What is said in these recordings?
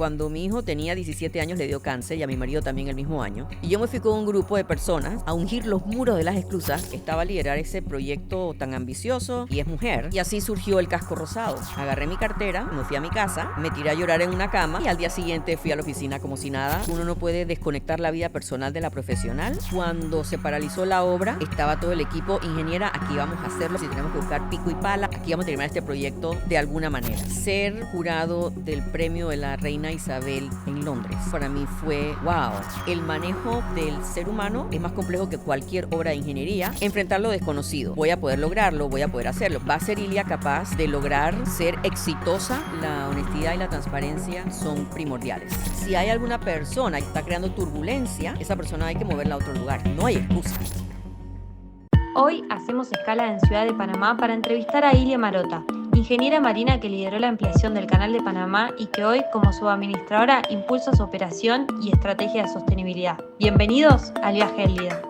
Cuando mi hijo tenía 17 años le dio cáncer y a mi marido también el mismo año. Y yo me fui con un grupo de personas a ungir los muros de las esclusas. Estaba a liderar ese proyecto tan ambicioso y es mujer. Y así surgió el Casco Rosado. Agarré mi cartera, me fui a mi casa, me tiré a llorar en una cama y al día siguiente fui a la oficina como si nada. Uno no puede desconectar la vida personal de la profesional. Cuando se paralizó la obra, estaba todo el equipo, ingeniera, aquí vamos a hacerlo, si tenemos que buscar pico y pala, aquí vamos a terminar este proyecto de alguna manera. Ser jurado del premio de la Reina Isabel en Londres, para mí fue wow. El manejo del ser humano es más complejo que cualquier obra de ingeniería. Enfrentar lo desconocido. Voy a poder lograrlo, voy a poder hacerlo. ¿Va a ser Ilia capaz de lograr ser exitosa? La honestidad y la transparencia son primordiales. Si hay alguna persona que está creando turbulencia, esa persona hay que moverla a otro lugar. No hay excusa. Hoy hacemos escala en Ciudad de Panamá para entrevistar a Ilia Marota, ingeniera marina que lideró la ampliación del Canal de Panamá y que hoy, como subadministradora, impulsa su operación y estrategia de sostenibilidad. Bienvenidos al Viaje del Líder.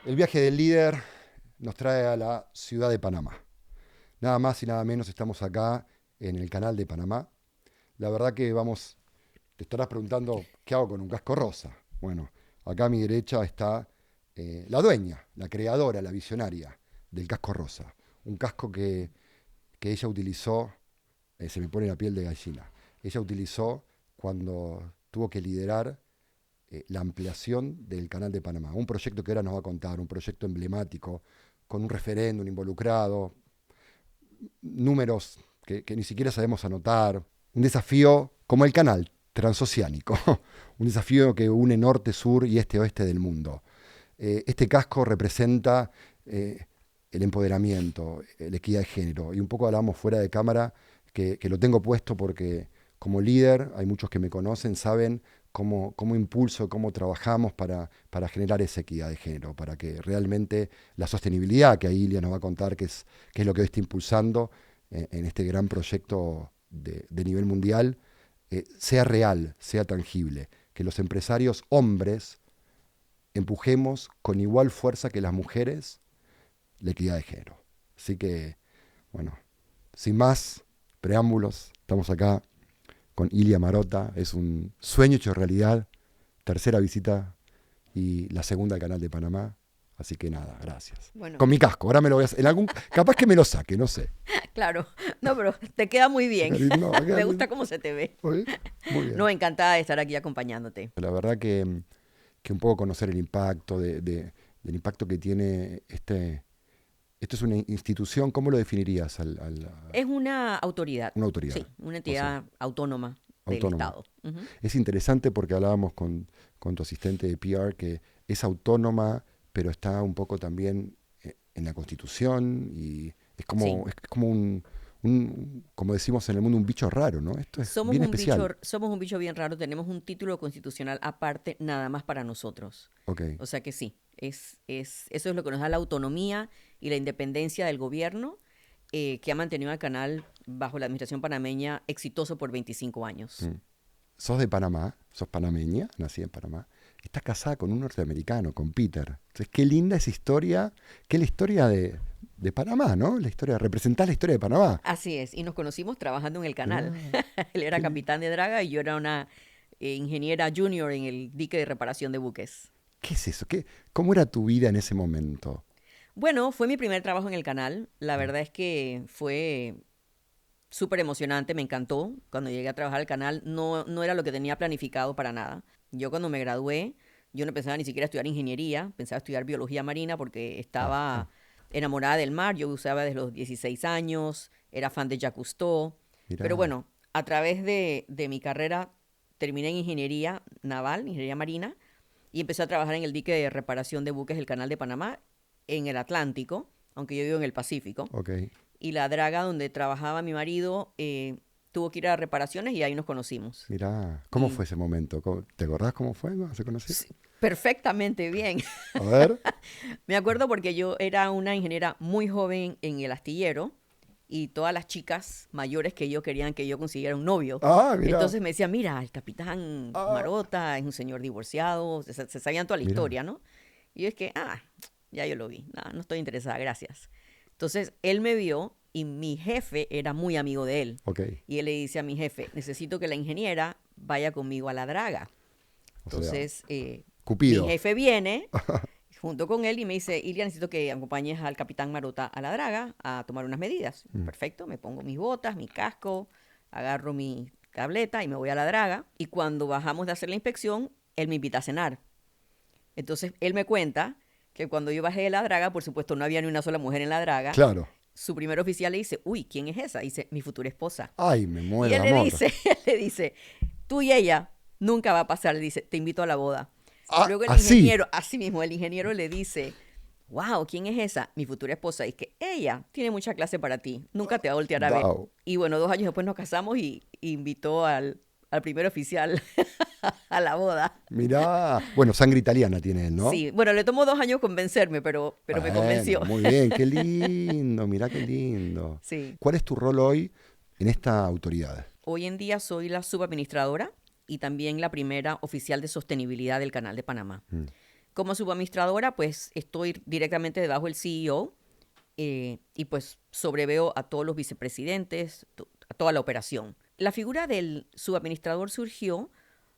El Viaje del Líder nos trae a la Ciudad de Panamá. Nada más y nada menos estamos acá en el Canal de Panamá. La verdad que te estarás preguntando, ¿qué hago con un casco rosa? Bueno, acá a mi derecha está la dueña, la creadora, la visionaria del casco rosa. Un casco que ella utilizó, se me pone la piel de gallina, ella utilizó cuando tuvo que liderar la ampliación del Canal de Panamá. Un proyecto que ahora nos va a contar, un proyecto emblemático, con un referéndum involucrado, números que ni siquiera sabemos anotar, un desafío como el canal transoceánico, un desafío que une norte, sur y este-oeste del mundo. Este casco representa el empoderamiento, la equidad de género, y un poco hablábamos fuera de cámara que lo tengo puesto porque como líder, hay muchos que me conocen, saben cómo impulso, cómo trabajamos para generar esa equidad de género, para que realmente la sostenibilidad, que ahí Ilia nos va a contar qué es lo que hoy está impulsando en este gran proyecto de nivel mundial, sea real, sea tangible, que los empresarios hombres empujemos con igual fuerza que las mujeres la equidad de género. Así que, bueno, sin más preámbulos, estamos acá con Ilia Marota. Es un sueño hecho realidad, tercera visita y la segunda al Canal de Panamá. Así que nada, gracias. Bueno. Con mi casco, ahora me lo voy a hacer. Capaz que me lo saque, no sé. Claro, no, pero te queda muy bien. No, Me gusta cómo se te ve. Muy bien. No, encantada de estar aquí acompañándote. La verdad que un poco conocer el impacto del impacto que tiene esto es una institución. ¿Cómo lo definirías? Es una autoridad. Una autoridad. Sí, una entidad autónoma del Estado. Uh-huh. Es interesante porque hablábamos con tu asistente de PR que es autónoma, pero está un poco también en la Constitución y es como, sí, es como como decimos en el mundo, un bicho raro, ¿no? Esto es bien especial. Somos un bicho bien raro, tenemos un título constitucional aparte nada más para nosotros. Okay. O sea que sí, eso es lo que nos da la autonomía y la independencia del gobierno que ha mantenido al canal bajo la administración panameña exitoso por 25 años. Sos de Panamá, sos panameña, nací en Panamá. Estás casada con un norteamericano, con Peter. Entonces, qué linda esa historia, que es la historia de Panamá, ¿no? Representar la historia de Panamá. Así es, y nos conocimos trabajando en el canal. Él era capitán de draga y yo era una ingeniera junior en el dique de reparación de buques. ¿Qué es eso? ¿Cómo era tu vida en ese momento? Bueno, fue mi primer trabajo en el canal. La verdad es que fue súper emocionante, me encantó. Cuando llegué a trabajar al canal no era lo que tenía planificado para nada. Yo cuando me gradué, yo no pensaba ni siquiera estudiar ingeniería, pensaba estudiar biología marina porque estaba enamorada del mar. Yo buceaba desde los 16 años, era fan de Jacques Cousteau. Mirá. Pero bueno, a través de mi carrera terminé en ingeniería naval, ingeniería marina, y empecé a trabajar en el dique de reparación de buques del Canal de Panamá en el Atlántico, aunque yo vivo en el Pacífico. Okay. Y la draga donde trabajaba mi marido tuvo que ir a reparaciones y ahí nos conocimos. Mirá, ¿cómo fue ese momento? ¿Te acordás cómo fue cuando se conocieron? Sí, perfectamente bien. A ver. Me acuerdo porque yo era una ingeniera muy joven en el astillero y todas las chicas mayores que yo querían que yo consiguiera un novio. Mira. Entonces me decían, mira, el capitán Marota es un señor divorciado, se sabían toda la historia, ¿no? Y yo es que, ya yo lo vi, no estoy interesada, gracias. Entonces él me vio y mi jefe era muy amigo de él. Ok. Y él le dice a mi jefe, necesito que la ingeniera vaya conmigo a la draga. O sea, Entonces, Cupido. mi jefe viene junto con él y me dice, Ilia, necesito que acompañes al capitán Marota a la draga a tomar unas medidas. Perfecto, me pongo mis botas, mi casco, agarro mi tableta y me voy a la draga. Y cuando bajamos de hacer la inspección, él me invita a cenar. Entonces, él me cuenta que cuando yo bajé de la draga, por supuesto, no había ni una sola mujer en la draga. Claro. Su primer oficial le dice, uy, ¿quién es esa? Dice, mi futura esposa. Ay, me muero Y él de amor. él le dice, tú y ella nunca va a pasar. Le dice, te invito a la boda. Ah, Luego el así. ingeniero, así mismo, el ingeniero le dice, wow, ¿quién es esa? Mi futura esposa. Y es que ella tiene mucha clase para ti. Nunca te va a voltear a ver. Wow. Y bueno, 2 años después nos casamos y invitó al primer oficial a la boda. Mirá. Bueno, sangre italiana tiene él, ¿no? Sí, bueno, le tomó 2 años convencerme, pero me Bueno, convenció. Muy bien, qué lindo, mirá qué lindo. Sí. ¿Cuál es tu rol hoy en esta autoridad? Hoy en día soy la subadministradora y también la primera oficial de sostenibilidad del Canal de Panamá. Como subadministradora, pues estoy directamente debajo del CEO y pues sobreveo a todos los vicepresidentes, a toda la operación. La figura del subadministrador surgió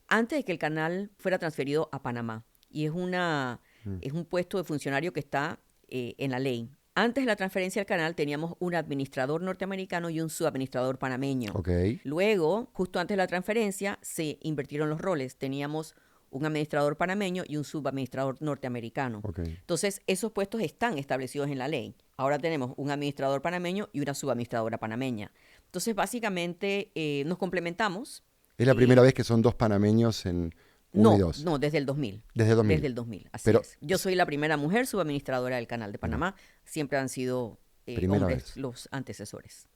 antes de que el canal fuera transferido a Panamá y es un puesto de funcionario que está en la ley. Antes de la transferencia al canal teníamos un administrador norteamericano y un subadministrador panameño. Ok. Luego, justo antes de la transferencia, se invirtieron los roles. Teníamos un administrador panameño y un subadministrador norteamericano. Ok. Entonces, esos puestos están establecidos en la ley. Ahora tenemos un administrador panameño y una subadministradora panameña. Entonces, básicamente, nos complementamos. ¿Es la primera vez que son dos panameños en uno y dos? No, desde el 2000. Desde 2000. Desde el 2000, así Pero- es. Yo soy la primera mujer subadministradora del Canal de Panamá. Siempre han sido Primera hombres vez. los antecesores.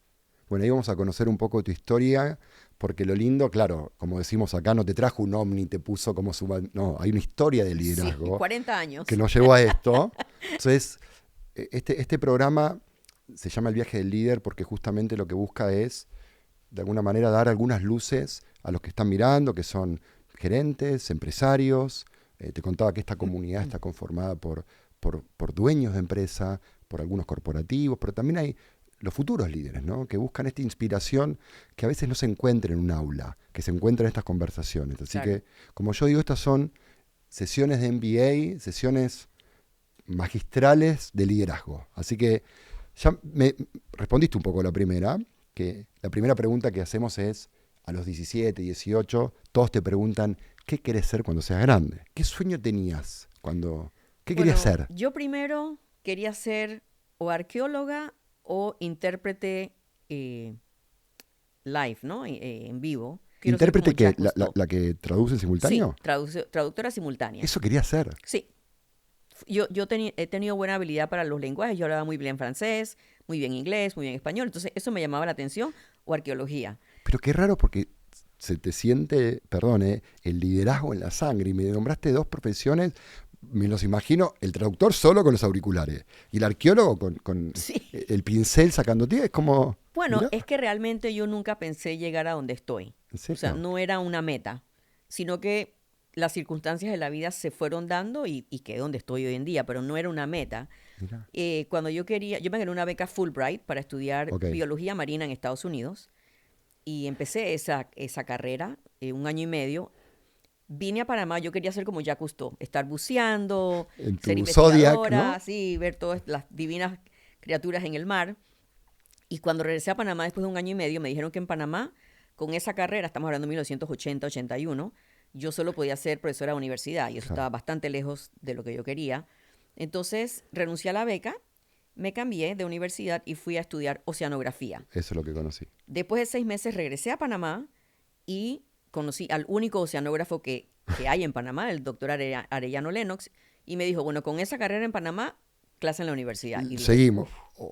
Bueno, ahí vamos a conocer un poco tu historia, porque lo lindo, claro, como decimos acá, no te trajo un ovni, te puso como no, hay una historia de Sí, liderazgo 40 años. que nos llevó a esto. Entonces, este programa se llama El viaje del líder porque justamente lo que busca es, de alguna manera, dar algunas luces a los que están mirando, que son gerentes, empresarios. Te contaba que esta comunidad está conformada por dueños de empresa, por algunos corporativos, pero también hay los futuros líderes, ¿no? Que buscan esta inspiración que a veces no se encuentra en un aula, que se encuentra en estas conversaciones. Así Claro. que, como yo digo, estas son sesiones de MBA, sesiones magistrales de liderazgo. Así que ya me respondiste un poco la primera, que la primera pregunta que hacemos es, a los 17, 18, todos te preguntan, ¿qué querés ser cuando seas grande? ¿Qué sueño tenías qué querías ser? Yo primero quería ser o arqueóloga o intérprete live, ¿no? En vivo. Quiero ser ¿Intérprete como que Jacques la Cousteau. que traduce en simultáneo? Sí, traductora simultánea. Eso quería ser. Sí. Yo he tenido buena habilidad para los lenguajes. Yo hablaba muy bien francés, muy bien inglés, muy bien español. Entonces, eso me llamaba la atención. O arqueología. Pero qué raro porque se te siente, perdón, el liderazgo en la sangre. Y me nombraste dos profesiones, me los imagino, el traductor solo con los auriculares y el arqueólogo con Sí. el pincel sacándote. Es como... Bueno, mirá, es que realmente yo nunca pensé llegar a donde estoy. ¿en serio? O sea, no era una meta, sino que las circunstancias de la vida se fueron dando y quedé donde estoy hoy en día, pero no era una meta. Mirá. Cuando yo me gané una beca Fulbright para estudiar Ok. biología marina en Estados Unidos y empecé esa carrera 1 año y medio. Vine a Panamá, yo quería ser como Jacques Cousteau, estar buceando, En tu ser Zodiac, investigadora, ¿no? sí, ver todas las divinas criaturas en el mar. Y cuando regresé a Panamá después de 1 año y medio, me dijeron que en Panamá, con esa carrera, estamos hablando de 1980-81, yo solo podía ser profesora de universidad y eso Claro. estaba bastante lejos de lo que yo quería. Entonces renuncié a la beca, me cambié de universidad y fui a estudiar oceanografía. Eso es lo que conocí. Después de 6 meses regresé a Panamá y conocí al único oceanógrafo que hay en Panamá, el doctor Arellano Lennox, y me dijo, bueno, con esa carrera en Panamá, clase en la universidad. Y dije, Seguimos.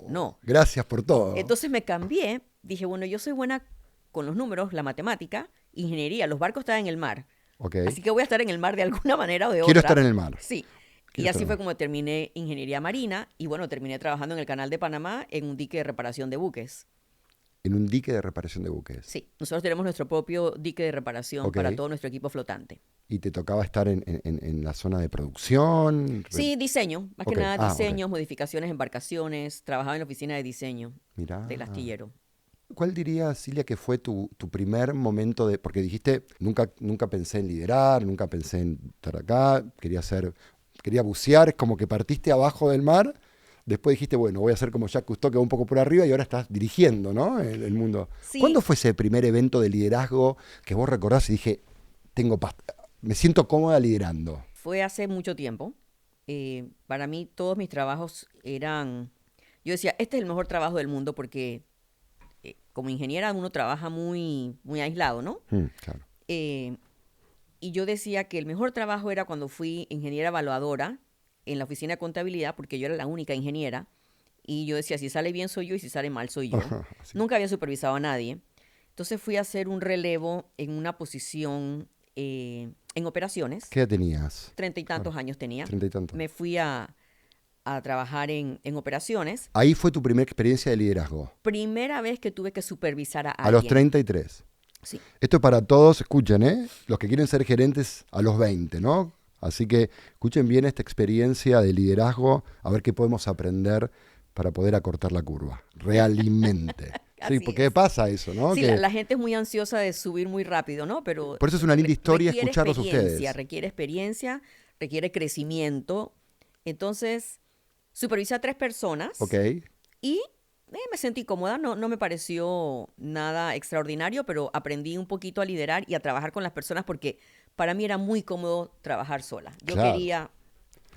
no. Gracias por todo. Entonces me cambié, dije, bueno, yo soy buena con los números, la matemática, ingeniería, los barcos están en el mar. Ok. Así que voy a estar en el mar de alguna manera o de otra. Quiero estar en el mar. Sí. Quiero Y estar así en fue el como terminé ingeniería marina y bueno, terminé trabajando en el Canal de Panamá en un dique de reparación de buques. en un dique de reparación de buques. Sí, nosotros tenemos nuestro propio dique de reparación Ok. para todo nuestro equipo flotante. ¿Y te tocaba estar en la zona de producción? Sí, diseño, más Ok. que nada Ok. diseños, modificaciones de embarcaciones. Trabajaba en la oficina de diseño Mirá. del astillero. ¿Cuál dirías, Cilia, que fue tu primer momento de...? Porque dijiste, nunca pensé en liderar, nunca pensé en estar acá, quería bucear, es como que partiste abajo del mar, después dijiste, bueno, voy a hacer como Jacques Cousteau, que va un poco por arriba, y ahora estás dirigiendo, ¿no? El mundo. ¿Cuándo Sí, fue ese primer evento de liderazgo que vos recordás y dije, me siento cómoda liderando? fue hace mucho tiempo. Para mí todos mis trabajos eran... Yo decía, este es el mejor trabajo del mundo porque como ingeniera uno trabaja muy aislado, ¿no? Claro. Eh, y yo decía que el mejor trabajo era cuando fui ingeniera evaluadora en la oficina de contabilidad, porque yo era la única ingeniera. Y yo decía, si sale bien soy yo y si sale mal soy yo. Así. Nunca había supervisado a nadie. Entonces fui a hacer un relevo en una posición en operaciones. ¿Qué edad tenías? 30 y Claro, tantos años tenía. 30 y tantos. Me fui a trabajar en operaciones. Ahí fue tu primera experiencia de liderazgo, Primera vez que tuve que supervisar a a los alguien. 33. Sí. Esto es para todos, escuchen, ¿eh? Los que quieren ser gerentes a los 20, ¿no? Así que escuchen bien esta experiencia de liderazgo, a ver qué podemos aprender para poder acortar la curva, realmente. Sí, Así porque es. pasa eso, ¿no? Sí, Que la gente es muy ansiosa de subir muy rápido, ¿no? Pero por eso es una linda historia requiere escucharlos a ustedes. requiere experiencia, requiere crecimiento. Entonces, supervisé a 3 ¿Ok? personas y me sentí cómoda, no me pareció nada extraordinario, pero aprendí un poquito a liderar y a trabajar con las personas porque para mí era muy cómodo trabajar sola. Yo Claro. quería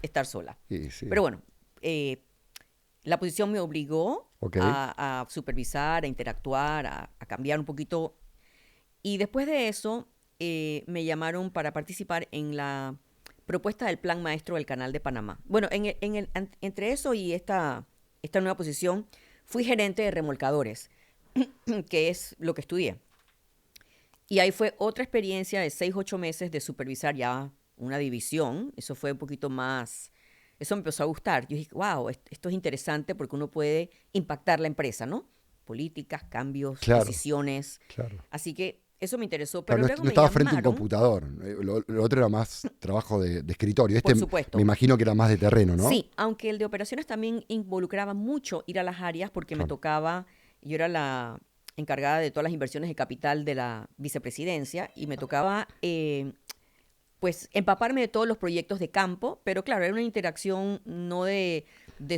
estar sola. Sí, sí. Pero bueno, la posición me obligó Ok. a supervisar, a interactuar, a cambiar un poquito. Y después de eso, me llamaron para participar en la propuesta del Plan Maestro del Canal de Panamá. Bueno, entre eso y esta nueva posición, fui gerente de remolcadores, que es lo que estudié. Y ahí fue otra experiencia de 6, 8 meses de supervisar ya una división. Eso fue un poquito más, eso me empezó a gustar. Yo dije, wow, esto es interesante porque uno puede impactar la empresa, ¿no? Políticas, cambios, Claro, decisiones. claro. Así que eso me interesó. Claro, Pero no, luego no me estaba frente a un llamaron, computador. Lo otro era más trabajo de escritorio. por Me supuesto. imagino que era más de terreno, ¿no? Sí, aunque el de operaciones también involucraba mucho ir a las áreas porque me Claro. tocaba, yo era la encargada de todas las inversiones de capital de la vicepresidencia y me tocaba pues empaparme de todos los proyectos de campo, pero claro, era una interacción no de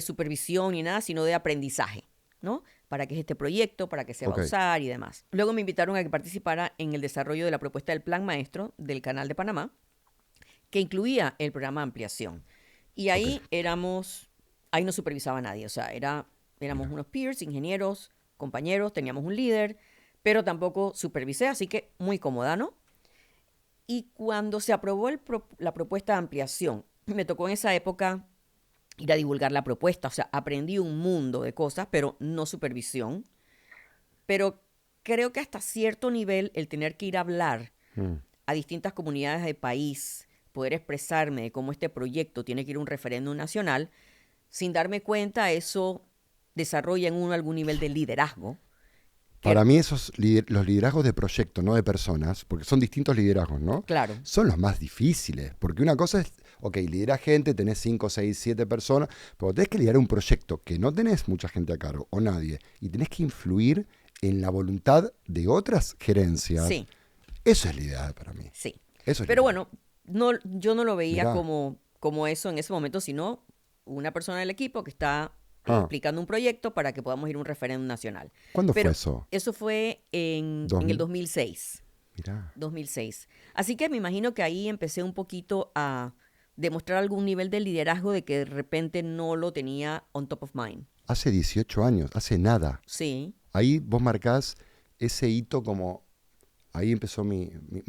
supervisión ni nada, sino de aprendizaje, ¿no? ¿Para qué es este proyecto? ¿Para qué se va Ok. a usar? Y demás. Luego me invitaron a que participara en el desarrollo de la propuesta del Plan Maestro del Canal de Panamá, que incluía el programa de ampliación. Y ahí Ok. ahí no supervisaba a nadie, o sea, éramos unos peers, ingenieros, compañeros, teníamos un líder, pero tampoco supervisé, así que muy cómoda, ¿no? Y cuando se aprobó la propuesta de ampliación, me tocó en esa época ir a divulgar la propuesta, o sea, aprendí un mundo de cosas, pero no supervisión. Pero creo que hasta cierto nivel el tener que ir a hablar Mm. a distintas comunidades del país, poder expresarme de cómo este proyecto tiene que ir a un referéndum nacional, sin darme cuenta, eso desarrolla en uno algún nivel de liderazgo. Para Que, mí los liderazgos de proyecto, no de personas, porque son distintos liderazgos, ¿no? claro, Son los más difíciles, porque una cosa es, ok, lideras gente, tenés 5, 6, 7 personas, pero tenés que liderar un proyecto que no tenés mucha gente a cargo, o nadie, y tenés que influir en la voluntad de otras gerencias. sí, Eso es liderar para mí. sí. Eso es Pero liderar. bueno, no, yo no lo veía Mirá. como eso en ese momento, sino una persona del equipo que está Ah, explicando un proyecto para que podamos ir a un referéndum nacional. ¿cuándo fue Pero eso? eso fue en el 2006. Mirá. 2006. Así que me imagino que ahí empecé un poquito a demostrar algún nivel de liderazgo de que de repente no lo tenía on top of mind. Hace 18 años, hace nada. Sí, Ahí vos marcás ese hito como, ahí empezó mi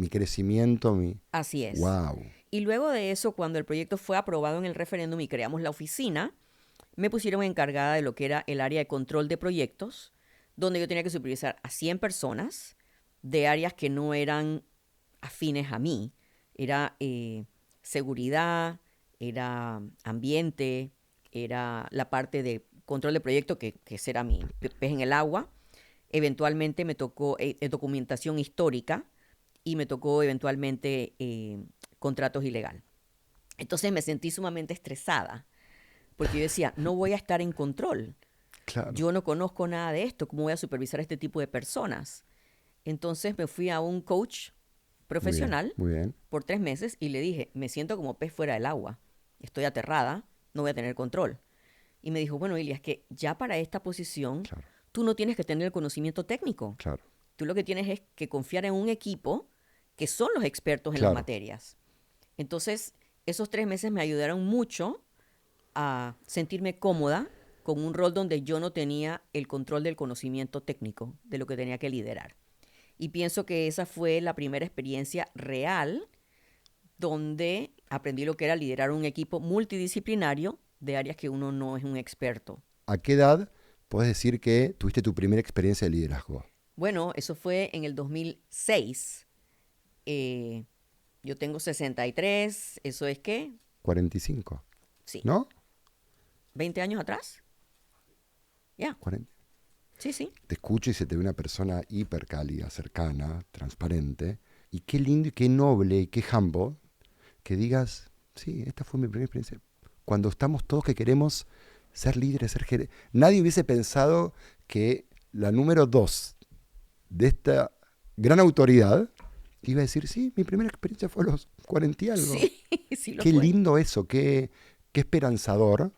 crecimiento, así es. wow. Y luego de eso, cuando el proyecto fue aprobado en el referéndum y creamos la oficina, me pusieron encargada de lo que era el área de control de proyectos, donde yo tenía que supervisar a 100 personas de áreas que no eran afines a mí. Era seguridad, era ambiente, era la parte de control de proyecto, que ese era mi pez en el agua, Eventualmente me tocó documentación histórica y me tocó eventualmente contratos ilegal. Entonces me sentí sumamente estresada porque yo decía, no voy a estar en control. Claro. Yo no conozco nada de esto, ¿cómo voy a supervisar a este tipo de personas? Entonces me fui a un coach profesional Muy bien. por 3 meses y le dije, me siento como pez fuera del agua, estoy aterrada, no voy a tener control. Y me dijo, bueno, Ilia, es que ya para esta posición Claro. tú no tienes que tener el conocimiento técnico. Claro. Tú lo que tienes es que confiar en un equipo que son los expertos en Claro. las materias. Entonces, esos 3 meses me ayudaron mucho a sentirme cómoda con un rol donde yo no tenía el control del conocimiento técnico de lo que tenía que liderar. Y pienso que esa fue la primera experiencia real donde aprendí lo que era liderar un equipo multidisciplinario de áreas que uno no es un experto. ¿A qué edad puedes decir que tuviste tu primera experiencia de liderazgo? Bueno, eso fue en el 2006. Yo tengo 63, ¿eso es qué? 45, Sí. ¿no? 20 años atrás. Ya, 40. sí, sí. Te escucho y se te ve una persona hiper cálida, cercana, transparente. Y qué lindo y qué noble y qué humble que digas, sí, esta fue mi primera experiencia. Cuando estamos todos que queremos ser líderes, ser gerentes. Nadie hubiese pensado que la número 2 de esta gran autoridad iba a decir, sí, mi primera experiencia fue a los 40 y algo. Sí, sí lo Qué fue. lindo eso, qué esperanzador,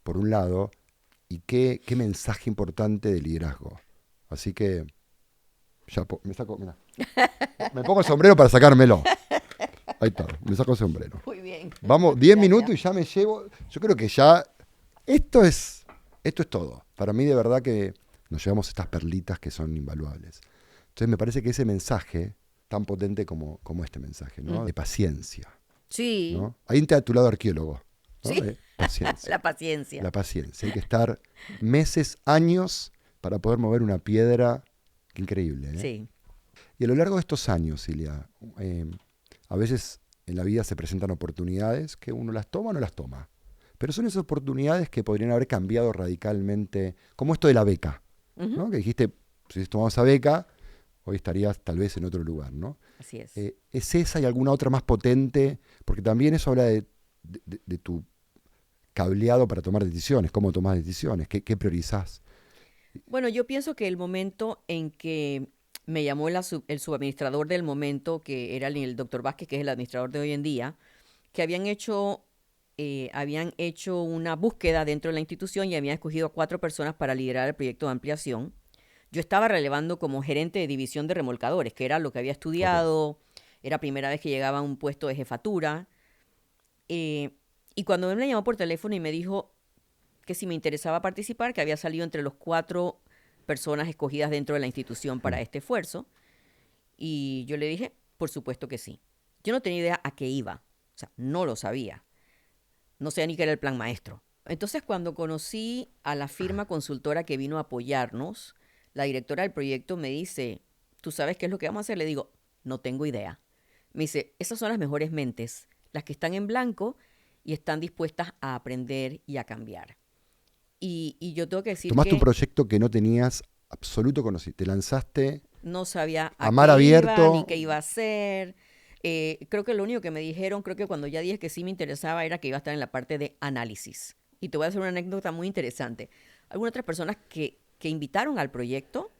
por un lado, y qué mensaje importante de liderazgo. Así que ya me saco, mirá. Me pongo el sombrero para sacármelo. Ahí está, me saco el sombrero. Muy bien. Vamos, 10 Ya, minutos ya. y ya me llevo. Yo creo que ya esto es todo. Para mí de verdad que nos llevamos estas perlitas que son invaluables. Entonces me parece que ese mensaje, tan potente como este mensaje, ¿no? De paciencia, Sí, ¿no? Ahí está a tu lado arqueólogo, ¿no? Sí. De paciencia. la paciencia. La paciencia. Hay que estar meses, años para poder mover una piedra. Qué increíble, ¿eh? Sí. Y a lo largo de estos años, Silvia, a veces en la vida se presentan oportunidades que uno las toma o no las toma. Pero son esas oportunidades que podrían haber cambiado radicalmente, como esto de la beca, Ujú. ¿no? Que dijiste, si tomamos esa beca, hoy estarías tal vez en otro lugar, ¿no? Así es. ¿Es esa y alguna otra más potente? Porque también eso habla de tu cableado para tomar decisiones, cómo tomás decisiones, qué priorizás. Bueno, yo pienso que el momento en que me llamó el subadministrador del momento, que era el doctor Vázquez, que es el administrador de hoy en día, que habían hecho una búsqueda dentro de la institución y habían escogido a 4 personas para liderar el proyecto de ampliación. Yo estaba relevando como gerente de división de remolcadores, que era lo que había estudiado, era primera vez que llegaba a un puesto de jefatura. Y cuando él me llamó por teléfono y me dijo que si me interesaba participar, que había salido entre los 4 personas escogidas dentro de la institución para este esfuerzo, y yo le dije, por supuesto que sí. Yo no tenía idea a qué iba, o sea, no lo sabía. No sabía ni qué era el plan maestro. Entonces, cuando conocí a la firma consultora que vino a apoyarnos, la directora del proyecto me dice, ¿tú sabes qué es lo que vamos a hacer? Le digo, no tengo idea. Me dice, esas son las mejores mentes, las que están en blanco y están dispuestas a aprender y a cambiar. Y yo tengo que decir Tomaste un que proyecto que no tenías absoluto conocimiento. Te lanzaste no sabía a a mar qué abierto. iba ni qué iba a hacer. Creo que lo único que me dijeron, creo que cuando ya dije que sí me interesaba, era que iba a estar en la parte de análisis. Y te voy a hacer una anécdota muy interesante. Algunas otras personas que invitaron al proyecto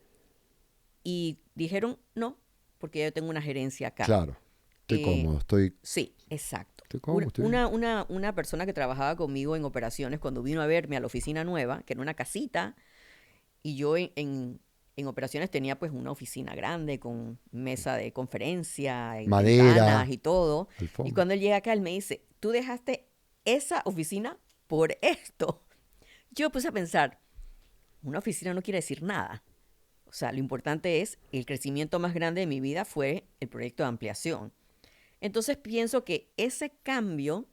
y dijeron no, porque yo tengo una gerencia acá. Claro, estoy Eh, cómodo, estoy Sí, exacto. cómodo, estoy bien. Una persona que trabajaba conmigo en operaciones, cuando vino a verme a la oficina nueva, que era una casita, y yo en operaciones tenía pues una oficina grande con mesa de conferencia, y Madera, ventanas y todo. Y alfombra. cuando él llega acá, él me dice, tú dejaste esa oficina por esto. Yo me puse a pensar, una oficina no quiere decir nada. O sea, lo importante es, el crecimiento más grande de mi vida fue el proyecto de ampliación. Entonces pienso que ese cambio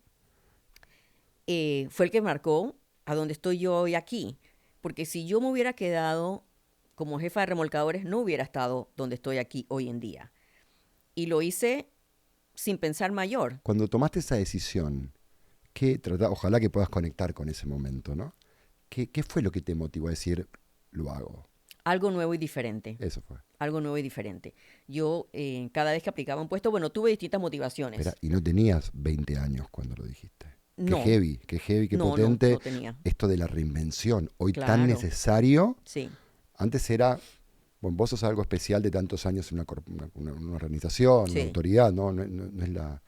fue el que marcó a donde estoy yo hoy aquí. Porque si yo me hubiera quedado como jefa de remolcadores, no hubiera estado donde estoy aquí hoy en día. Y lo hice sin pensar mayor. Cuando tomaste esa decisión, ojalá que puedas conectar con ese momento, ¿no? ¿Qué fue lo que te motivó a decir, lo hago? Algo nuevo y diferente. Eso fue. Algo nuevo y diferente. Yo, cada vez que aplicaba un puesto, bueno, tuve distintas motivaciones. Espera, y no tenías 20 años cuando lo dijiste. No. Qué heavy, qué No, potente. no tenía. Esto de la reinvención, hoy tan Claro. necesario. Sí, Antes era, bueno, vos sos algo especial de tantos años en una organización, Sí. una autoridad, ¿no? No es la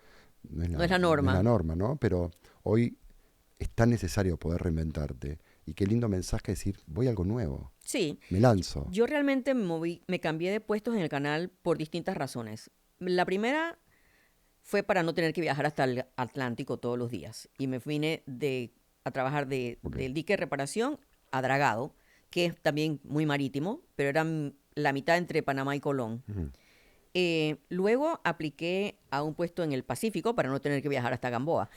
No es la norma. No es la norma, ¿no? Pero hoy es tan necesario poder reinventarte. Y qué lindo mensaje decir, voy a algo nuevo, sí. me lanzo. Yo realmente me cambié de puestos en el canal por distintas razones. La primera fue para no tener que viajar hasta el Atlántico todos los días. Y me vine a trabajar Ok. del dique de reparación a Dragado, que es también muy marítimo, pero era la mitad entre Panamá y Colón. Ujú. Luego apliqué a un puesto en el Pacífico para no tener que viajar hasta Gamboa.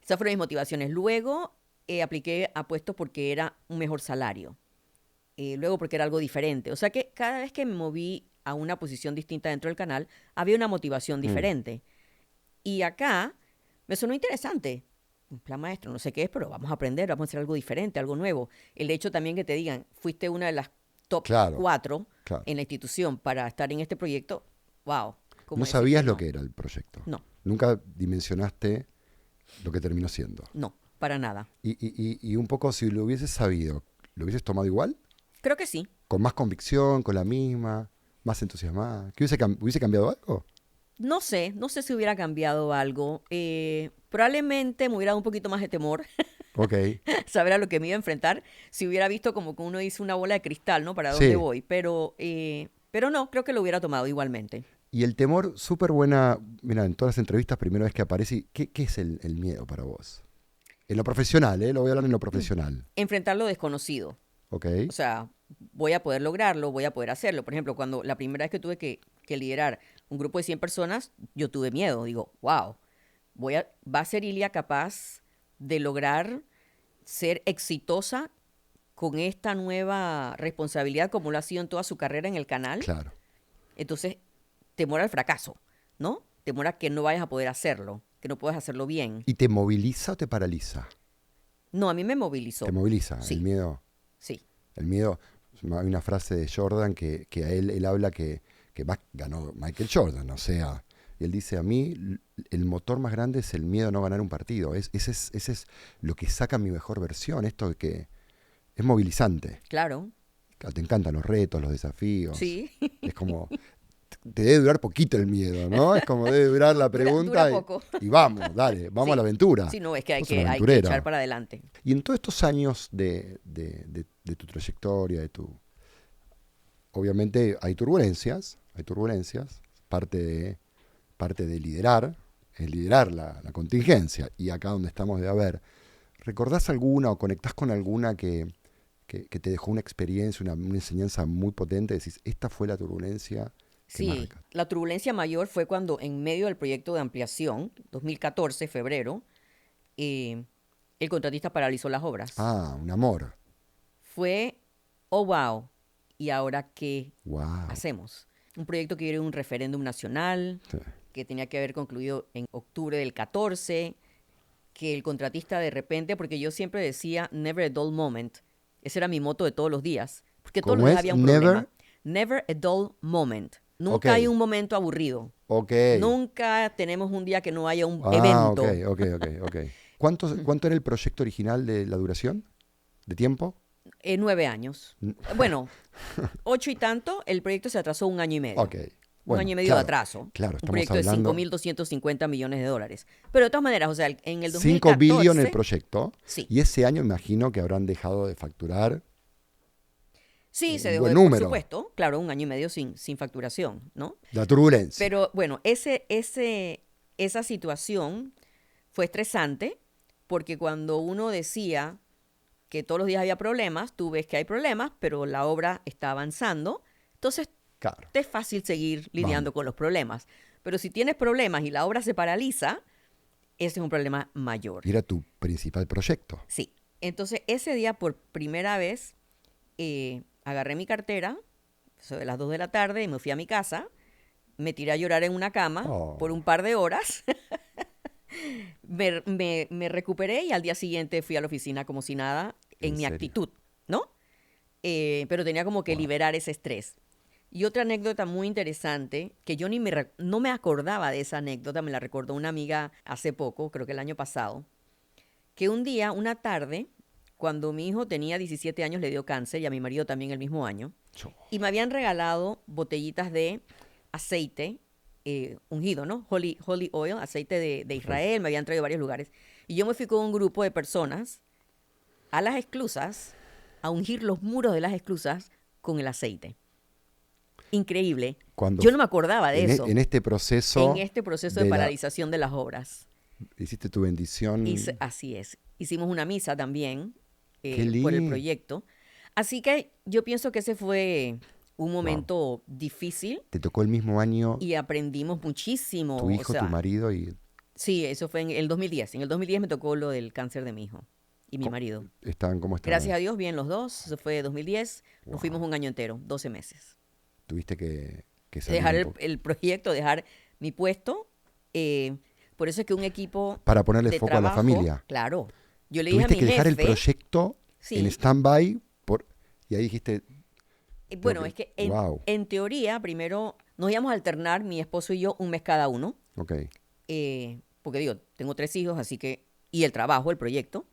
Esas fueron mis motivaciones. Luego apliqué a puestos porque era un mejor salario. Luego porque era algo diferente. O sea que cada vez que me moví a una posición distinta dentro del canal, había una motivación diferente. Y acá me sonó interesante. Un plan maestro, no sé qué es, pero vamos a aprender, vamos a hacer algo diferente, algo nuevo. El hecho también que te digan, fuiste una de las top Claro, 4 claro. en la institución para estar en este proyecto, wow. ¿Cómo No decir sabías que lo no? que era el proyecto. No, Nunca dimensionaste lo que terminó siendo. no, para nada. Y un poco, si lo hubieses sabido, ¿lo hubieses tomado igual? Creo que sí. ¿Con más convicción, con la misma, más entusiasmada? ¿Qué hubiese cambiado algo? No sé si hubiera cambiado algo. Probablemente me hubiera dado un poquito más de temor, Ok. saber a lo que me iba a enfrentar, si hubiera visto como que uno dice una bola de cristal, ¿no? Para Sí. dónde voy. Pero no, creo que lo hubiera tomado igualmente. Y el temor, súper buena, mira, en todas las entrevistas, primera vez que aparece, ¿qué es el miedo para vos? En lo profesional, ¿eh? Lo voy a hablar en lo profesional. Enfrentar lo desconocido. ¿Ok? O sea, voy a poder lograrlo, voy a poder hacerlo. Por ejemplo, cuando la primera vez que tuve que liderar un grupo de 100 personas, yo tuve miedo. Digo, wow, ¿va a ser Ilia capaz de lograr ser exitosa con esta nueva responsabilidad como lo ha sido en toda su carrera en el canal? Claro. Entonces, temor al fracaso, ¿no? Temor a que no vayas a poder hacerlo, que no puedas hacerlo bien. ¿Y te moviliza o te paraliza? No, a mí me movilizó. Te moviliza, Sí. el miedo. Sí, El miedo, hay una frase de Jordan que a él habla que ganó Michael Jordan, o sea, y él dice, a mí el motor más grande es el miedo a no ganar un partido, ese es lo que saca mi mejor versión, esto de que es movilizante. claro. Te encantan los retos, los desafíos. Sí. Es como, te debe durar poquito el miedo, ¿no? Es como debe durar la pregunta dura poco. y vamos, dale, vamos Sí. a la aventura. Sí, no, es que hay Sos una que aventurera. echar para adelante. Y en todos estos años de tu trayectoria, obviamente hay turbulencias, parte de liderar, es liderar la contingencia. Y acá donde estamos de haber, ¿recordás alguna o conectás con alguna que te dejó una experiencia, una enseñanza muy potente? Decís, esta fue la turbulencia que Sí, marca. la turbulencia mayor fue cuando en medio del proyecto de ampliación, 2014, febrero, el contratista paralizó las obras. Ah, un amor. Fue, oh wow, ¿y ahora qué Wow. hacemos? Un proyecto que era un referéndum nacional, Sí. que tenía que haber concluido en octubre del 14, que el contratista de repente, porque yo siempre decía, never a dull moment, ese era mi moto de todos los días, porque todos los ¿Cómo días es? había un problema. Never a dull moment. Nunca Ok. hay un momento aburrido. Ok. Nunca tenemos un día que no haya un Ah, evento. ok. ¿Cuánto era el proyecto original de la duración? ¿De tiempo? 9 años. Bueno, 8 y tanto, el proyecto se atrasó un año y medio. Ok. Un Bueno, año y medio claro, de atraso. Claro, Un estamos proyecto hablando de 5.250 millones de dólares. Pero de todas maneras, o sea, en el 5 2014... billones el proyecto. Sí. Y ese año imagino que habrán dejado de facturar. Sí, se un dejó buen de, por número. supuesto. Claro, un año y medio sin facturación, ¿no? La turbulencia. Pero bueno, esa situación fue estresante porque cuando uno decía que todos los días había problemas, tú ves que hay problemas, pero la obra está avanzando, entonces Claro. te es fácil seguir lidiando Vamos. con los problemas. Pero si tienes problemas y la obra se paraliza, ese es un problema mayor. Y era tu principal proyecto. Sí. Entonces, ese día, por primera vez, agarré mi cartera, eso de las 2 de la tarde, y me fui a mi casa. Me tiré a llorar en una cama Oh. por un par de horas. me recuperé y al día siguiente fui a la oficina como si nada, en ¿En mi serio? actitud, ¿no? pero tenía como que liberar ese estrés. Y otra anécdota muy interesante, que yo no me acordaba de esa anécdota, me la recordó una amiga hace poco, creo que el año pasado, que un día, una tarde, cuando mi hijo tenía 17 años, le dio cáncer y a mi marido también el mismo año, y me habían regalado botellitas de aceite ungido, ¿no? Holy oil, aceite de Israel, me habían traído de varios lugares. Y yo me fui con un grupo de personas a las esclusas, a ungir los muros de las esclusas con el aceite. Increíble. Yo no me acordaba de eso. En este proceso de paralización de las obras. Hiciste tu bendición. Así es. Hicimos una misa también Qué por el proyecto. Así que yo pienso que ese fue un momento difícil. Te tocó el mismo año. Y aprendimos muchísimo. Tu hijo, tu marido y... Sí, eso fue en el 2010. En el 2010 me tocó lo del cáncer de mi hijo y mi marido. ¿Cómo estaban? Gracias a Dios, bien los dos. Eso fue 2010. Nos fuimos un año entero, 12 meses. Tuviste que salir dejar el proyecto, dejar mi puesto. Por eso es que un equipo para ponerle foco trabajo, a la familia. Claro. Yo le dije a mi Tuviste que dejar jefe, el proyecto en stand-by y ahí dijiste... Bueno, es que en teoría, primero nos íbamos a alternar, mi esposo y yo, un mes cada uno. Ok. Porque digo, tengo 3 hijos, así que... Y el trabajo, el proyecto.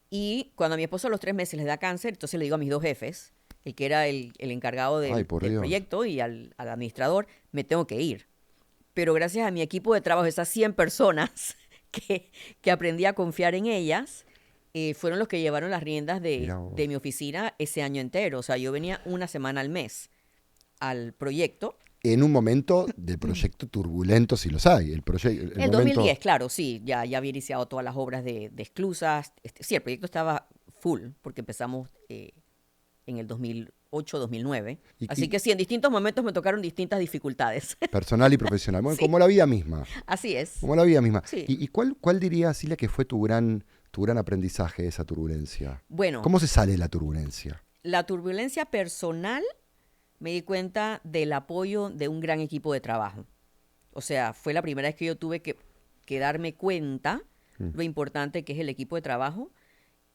Y cuando a mi esposo a los 3 meses les da cáncer, entonces le digo a mis 2 jefes, el que era el encargado del proyecto y al administrador, me tengo que ir. Pero gracias a mi equipo de trabajo, esas 100 personas que aprendí a confiar en ellas, fueron los que llevaron las riendas de mi oficina ese año entero. O sea, yo venía una semana al mes al proyecto. En un momento del proyecto turbulento, si los hay. El 2010, claro, sí. Ya había iniciado todas las obras de esclusas. Sí, el proyecto estaba full, porque empezamos... en el 2008, 2009. Así que sí, en distintos momentos me tocaron distintas dificultades. Personal y profesional. Bueno, Sí. como la vida misma. Así es. Como la vida misma. Sí. ¿Y cuál dirías, Cilia, que fue tu gran aprendizaje de esa turbulencia? Bueno, ¿Cómo se sale de la turbulencia? la turbulencia personal, me di cuenta del apoyo de un gran equipo de trabajo. O sea, fue la primera vez que yo tuve que darme cuenta lo importante que es el equipo de trabajo,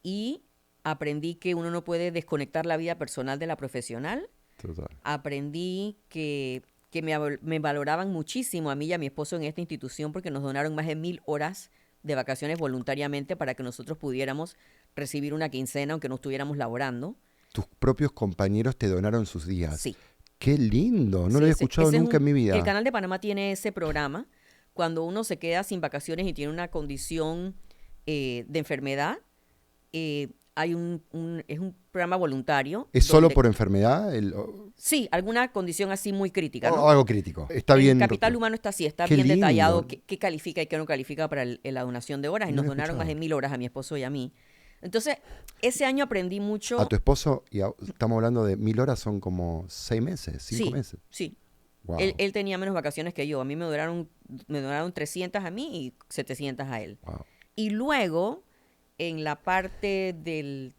y aprendí que uno no puede desconectar la vida personal de la profesional. Total. Aprendí que me valoraban muchísimo a mí y a mi esposo en esta institución, porque nos donaron más de 1,000 horas de vacaciones voluntariamente para que nosotros pudiéramos recibir una quincena aunque no estuviéramos laborando. Tus propios compañeros te donaron sus días. Sí. ¡Qué lindo! No lo había escuchado nunca en mi vida. El Canal de Panamá tiene ese programa. Cuando uno se queda sin vacaciones y tiene una condición de enfermedad, es un programa voluntario. ¿Es solo por enfermedad? Sí, alguna condición así muy crítica, ¿no? Algo crítico. Está bien. El capital humano está así, está bien detallado qué califica y qué no califica para la donación de horas. Y nos donaron más de 1,000 horas a mi esposo y a mí. Entonces, ese año aprendí mucho. A tu esposo, estamos hablando de 1,000 horas, son como 6 meses, 5 meses. Sí. Wow. Él tenía menos vacaciones que yo. A mí me donaron 300 a mí y 700 a él. Wow. Y luego, en la parte de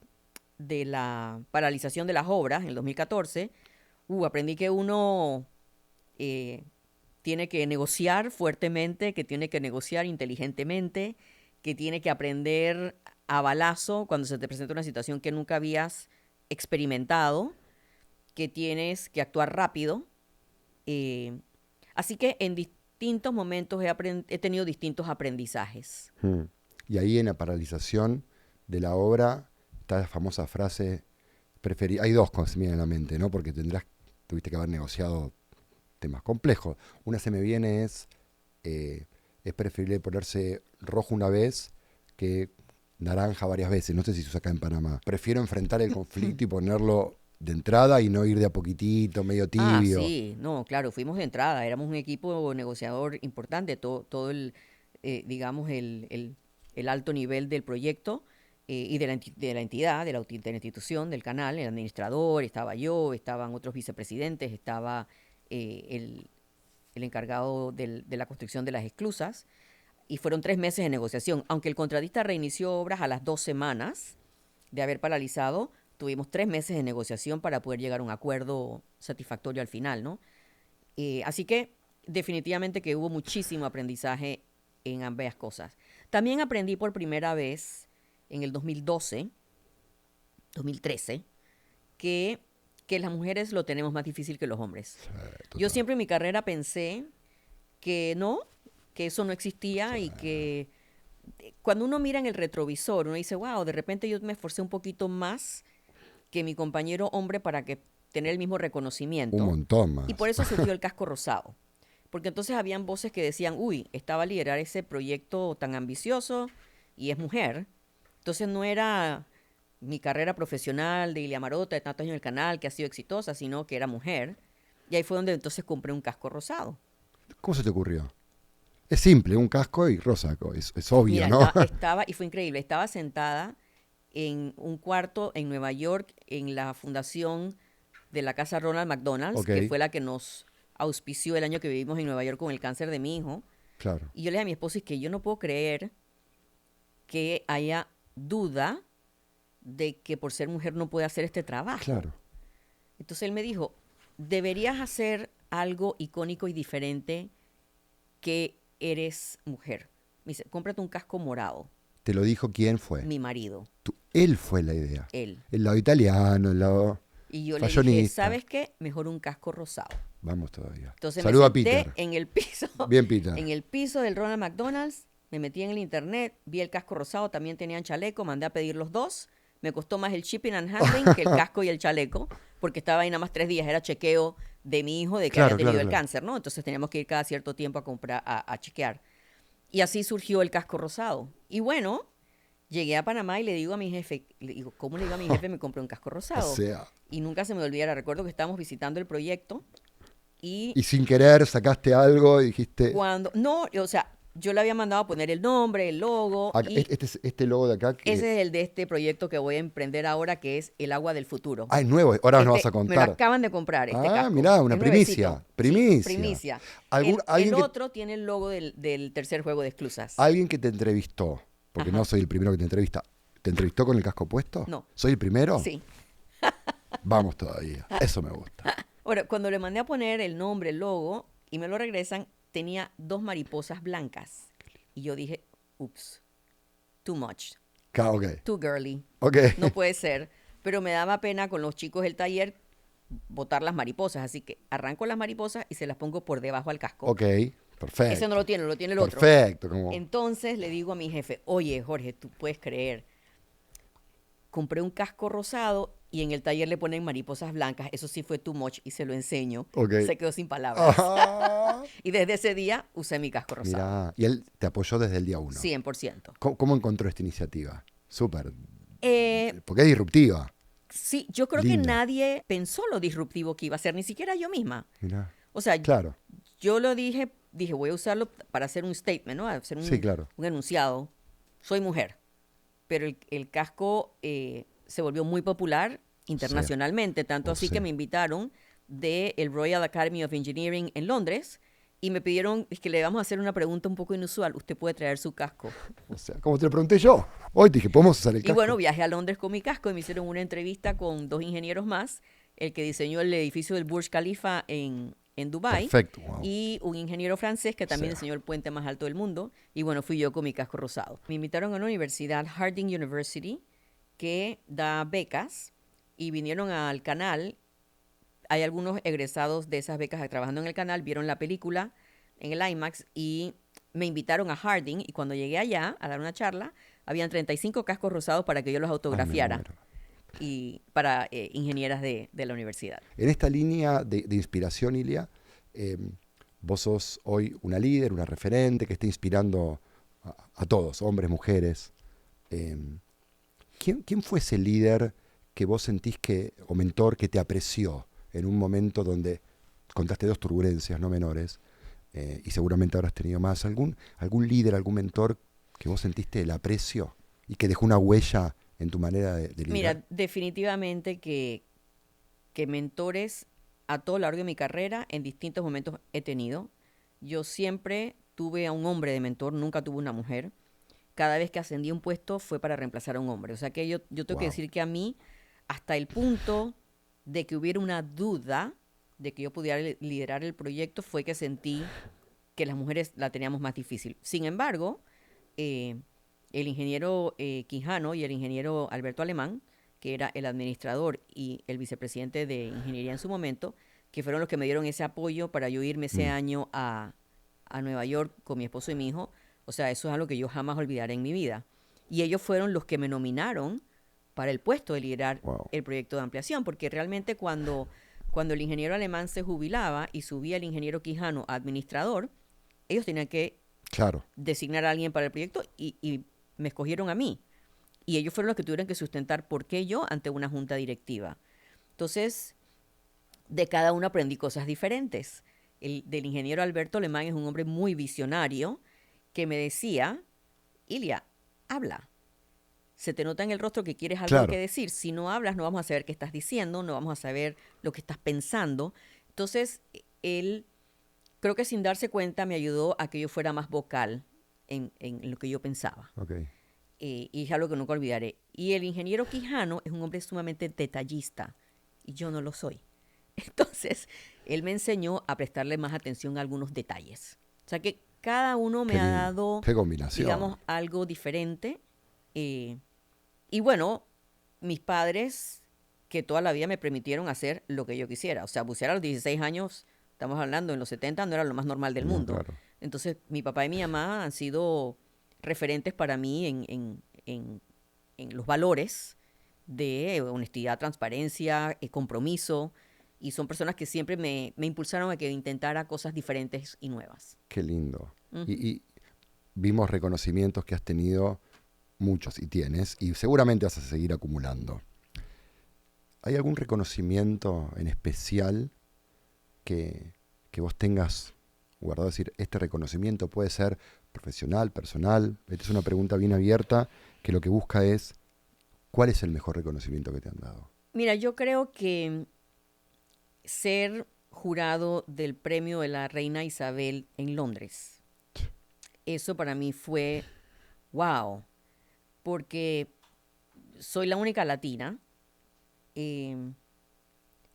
la paralización de las obras, en el 2014, aprendí que uno tiene que negociar fuertemente, que tiene que negociar inteligentemente, que tiene que aprender a balazo cuando se te presenta una situación que nunca habías experimentado, que tienes que actuar rápido. Así que en distintos momentos he tenido distintos aprendizajes. Y ahí en la paralización de la obra está la famosa frase preferida. Hay dos cosas que me vienen a la mente, ¿no? Porque tuviste que haber negociado temas complejos. Una se me viene es preferible ponerse rojo una vez que naranja varias veces. No sé si se usa acá en Panamá. Prefiero enfrentar el conflicto y ponerlo de entrada y no ir de a poquitito, medio tibio. Sí, no, claro, fuimos de entrada. Éramos un equipo negociador importante. Todo el, digamos, el alto nivel del proyecto y de la entidad, de la institución, del canal, el administrador, estaba yo, estaban otros vicepresidentes, estaba el encargado de la construcción de las esclusas, y fueron 3 meses de negociación. Aunque el contratista reinició obras a las 2 semanas de haber paralizado, tuvimos 3 meses de negociación para poder llegar a un acuerdo satisfactorio al final, ¿no? Así que definitivamente que hubo muchísimo aprendizaje en ambas cosas. También aprendí por primera vez en el 2012, 2013, que las mujeres lo tenemos más difícil que los hombres. Total. Yo siempre en mi carrera pensé que no, que eso no existía y que cuando uno mira en el retrovisor, uno dice, wow, de repente yo me esforcé un poquito más que mi compañero hombre para que tener el mismo reconocimiento. Un montón más. Y por eso surgió el casco rosado. Porque entonces habían voces que decían, uy, esta va a liderar ese proyecto tan ambicioso y es mujer. Entonces no era mi carrera profesional de Ilia Marota, de tantos años en el canal, que ha sido exitosa, sino que era mujer. Y ahí fue donde entonces compré un casco rosado. ¿Cómo se te ocurrió? Es simple, un casco y rosa, es obvio, Mira, ¿no? estaba, y fue increíble, estaba sentada en un cuarto en Nueva York, en la fundación de la casa Ronald McDonald's, Ok. que fue la que nos auspició el año que vivimos en Nueva York con el cáncer de mi hijo. Claro. Y yo le dije a mi esposo, es que yo no puedo creer que haya duda de que por ser mujer no puede hacer este trabajo. Claro. Entonces él me dijo, deberías hacer algo icónico y diferente que eres mujer. Me dice, cómprate un casco morado. ¿Te lo dijo quién fue? Mi marido, Él fue la idea. él. El lado italiano, el lado Y yo le dije, fashionista. ¿sabes qué? Mejor un casco rosado. Vamos todavía. Entonces Saluda a me senté Peter. en el piso. Bien, Peter. En el piso del Ronald McDonald's, me metí en el internet, vi el casco rosado, también tenían chaleco, mandé a pedir los dos. Me costó más el shipping and handling que el casco y el chaleco, porque estaba ahí nada más 3 días, era chequeo de mi hijo de que Claro, había tenido claro, el claro. cáncer, ¿no? Entonces teníamos que ir cada cierto tiempo a comprar, a chequear. Y así surgió el casco rosado. Y bueno, llegué a Panamá y le digo a mi jefe, le digo, ¿cómo le digo a mi jefe me compré un casco O rosado? sea, Y nunca se me olvidará, recuerdo que estábamos visitando el proyecto y y sin querer sacaste algo y dijiste, cuando, no, o sea, yo le había mandado a poner el nombre, el logo, acá- y este logo de acá. ese es el de este proyecto que voy a emprender ahora, que es el agua del futuro. Ah, es nuevo, ahora nos vas a Me lo contar. acaban de comprar, este Ah, casco. mirá, una Es primicia, nuevecito. primicia. Sí, primicia. ¿Algún- El alguien que- otro tiene el logo del tercer juego de esclusas. Alguien que te entrevistó, porque Ajá. no soy el primero que te entrevista, ¿te entrevistó con el casco puesto? No. ¿Soy el primero? Sí. Vamos todavía, eso me gusta. Ahora, cuando le mandé a poner el nombre, el logo, y me lo regresan, tenía 2 mariposas blancas. Y yo dije, ups, too much, Ok, too girly. ok. No puede ser. Pero me daba pena con los chicos del taller botar las mariposas. Así que arranco las mariposas y se las pongo por debajo al casco. Ok, perfecto. Ese no lo tiene el otro. Perfecto, como... Entonces le digo a mi jefe, oye, Jorge, tú puedes creer, compré un casco rosado y en el taller le ponen mariposas blancas. Eso sí fue too much y se lo enseño. Ok. Se quedó sin palabras. Ah, Y desde ese día usé mi casco rosado. mirá, y él te apoyó desde el día 1. 100%. ¿Cómo encontró esta iniciativa? Súper, Eh, porque es disruptiva. sí, yo creo que Linda. nadie pensó lo disruptivo que iba a ser, ni siquiera yo misma. Mirá. O sea, Claro, yo lo dije, voy a usarlo para hacer un statement, ¿no? Hacer sí, claro. un enunciado. Soy mujer. Pero el casco se volvió muy popular internacionalmente, tanto Oh, así sí. que me invitaron del Royal Academy of Engineering en Londres y me pidieron, es que le vamos a hacer una pregunta un poco inusual, ¿usted puede traer su casco? O sea, como te lo pregunté yo. Hoy te dije, ¿podemos usar el Y casco? bueno, viajé a Londres con mi casco y me hicieron una entrevista con 2 ingenieros más, el que diseñó el edificio del Burj Khalifa en Dubái. Perfecto, wow. Y un ingeniero francés que también Sí. diseñó el puente más alto del mundo. Y bueno, fui yo con mi casco rosado. Me invitaron a una universidad, Harding University, que da becas y vinieron al canal. Hay algunos egresados de esas becas trabajando en el canal, vieron la película en el IMAX y me invitaron a Harding. Y cuando llegué allá a dar una charla, habían 35 cascos rosados para que yo los Ah, me autografiara. muero. Y para ingenieras de la universidad. En esta línea de inspiración, Ilia, vos sos hoy una líder, una referente que está inspirando a todos, hombres, mujeres. ¿Quién fue ese líder que vos sentís que, o mentor que te apreció en un momento donde contaste 2 turbulencias no menores y seguramente habrás tenido más? ¿Algún líder, algún mentor que vos sentiste el aprecio y que dejó una huella en tu manera de liderar? Mira, definitivamente que mentores a todo lo largo de mi carrera en distintos momentos he tenido. Yo siempre tuve a un hombre de mentor, nunca tuve una mujer. Cada vez que ascendí a un puesto fue para reemplazar a un hombre. O sea que yo tengo que Wow. decir que a mí, hasta el punto de que hubiera una duda de que yo pudiera liderar el proyecto, fue que sentí que las mujeres la teníamos más difícil. Sin embargo, el ingeniero Quijano y el ingeniero Alberto Alemán, que era el administrador y el vicepresidente de ingeniería en su momento, que fueron los que me dieron ese apoyo para yo irme ese año a Nueva York con mi esposo y mi hijo. O sea, eso es algo que yo jamás olvidaré en mi vida. Y ellos fueron los que me nominaron para el puesto de liderar el proyecto de ampliación, porque realmente cuando el ingeniero alemán se jubilaba y subía el ingeniero Quijano a administrador, ellos tenían que designar a alguien para el proyecto y me escogieron a mí. Y ellos fueron los que tuvieron que sustentar por qué yo ante una junta directiva. Entonces, de cada uno aprendí cosas diferentes. El del ingeniero Alberto Alemán es un hombre muy visionario que me decía, Ilia, habla. Se te nota en el rostro que quieres algo que decir. Si no hablas, no vamos a saber qué estás diciendo, no vamos a saber lo que estás pensando. Entonces, él, creo que sin darse cuenta, me ayudó a que yo fuera más vocal en lo que yo pensaba. Y es algo que nunca olvidaré. Y el ingeniero Quijano es un hombre sumamente detallista, y yo no lo soy. Entonces, él me enseñó a prestarle más atención a algunos detalles. O sea que cada uno me ha dado, digamos, algo diferente. Y bueno, mis padres, que toda la vida me permitieron hacer lo que yo quisiera. O sea, bucear a los 16 años, estamos hablando en los 70, no era lo más normal del mundo. Claro. Entonces, mi papá y mi mamá han sido referentes para mí en los valores de honestidad, transparencia, compromiso. Y son personas que siempre me impulsaron a que intentara cosas diferentes y nuevas. Qué lindo. Y vimos reconocimientos que has tenido, muchos, y tienes, y seguramente vas a seguir acumulando. ¿Hay algún reconocimiento en especial que vos tengas guardado? Es decir, este reconocimiento puede ser profesional, personal. Esta es una pregunta bien abierta que lo que busca es, ¿cuál es el mejor reconocimiento que te han dado? Mira, yo creo que ser jurado del premio de la Reina Isabel en Londres, eso para mí fue wow, porque soy la única latina,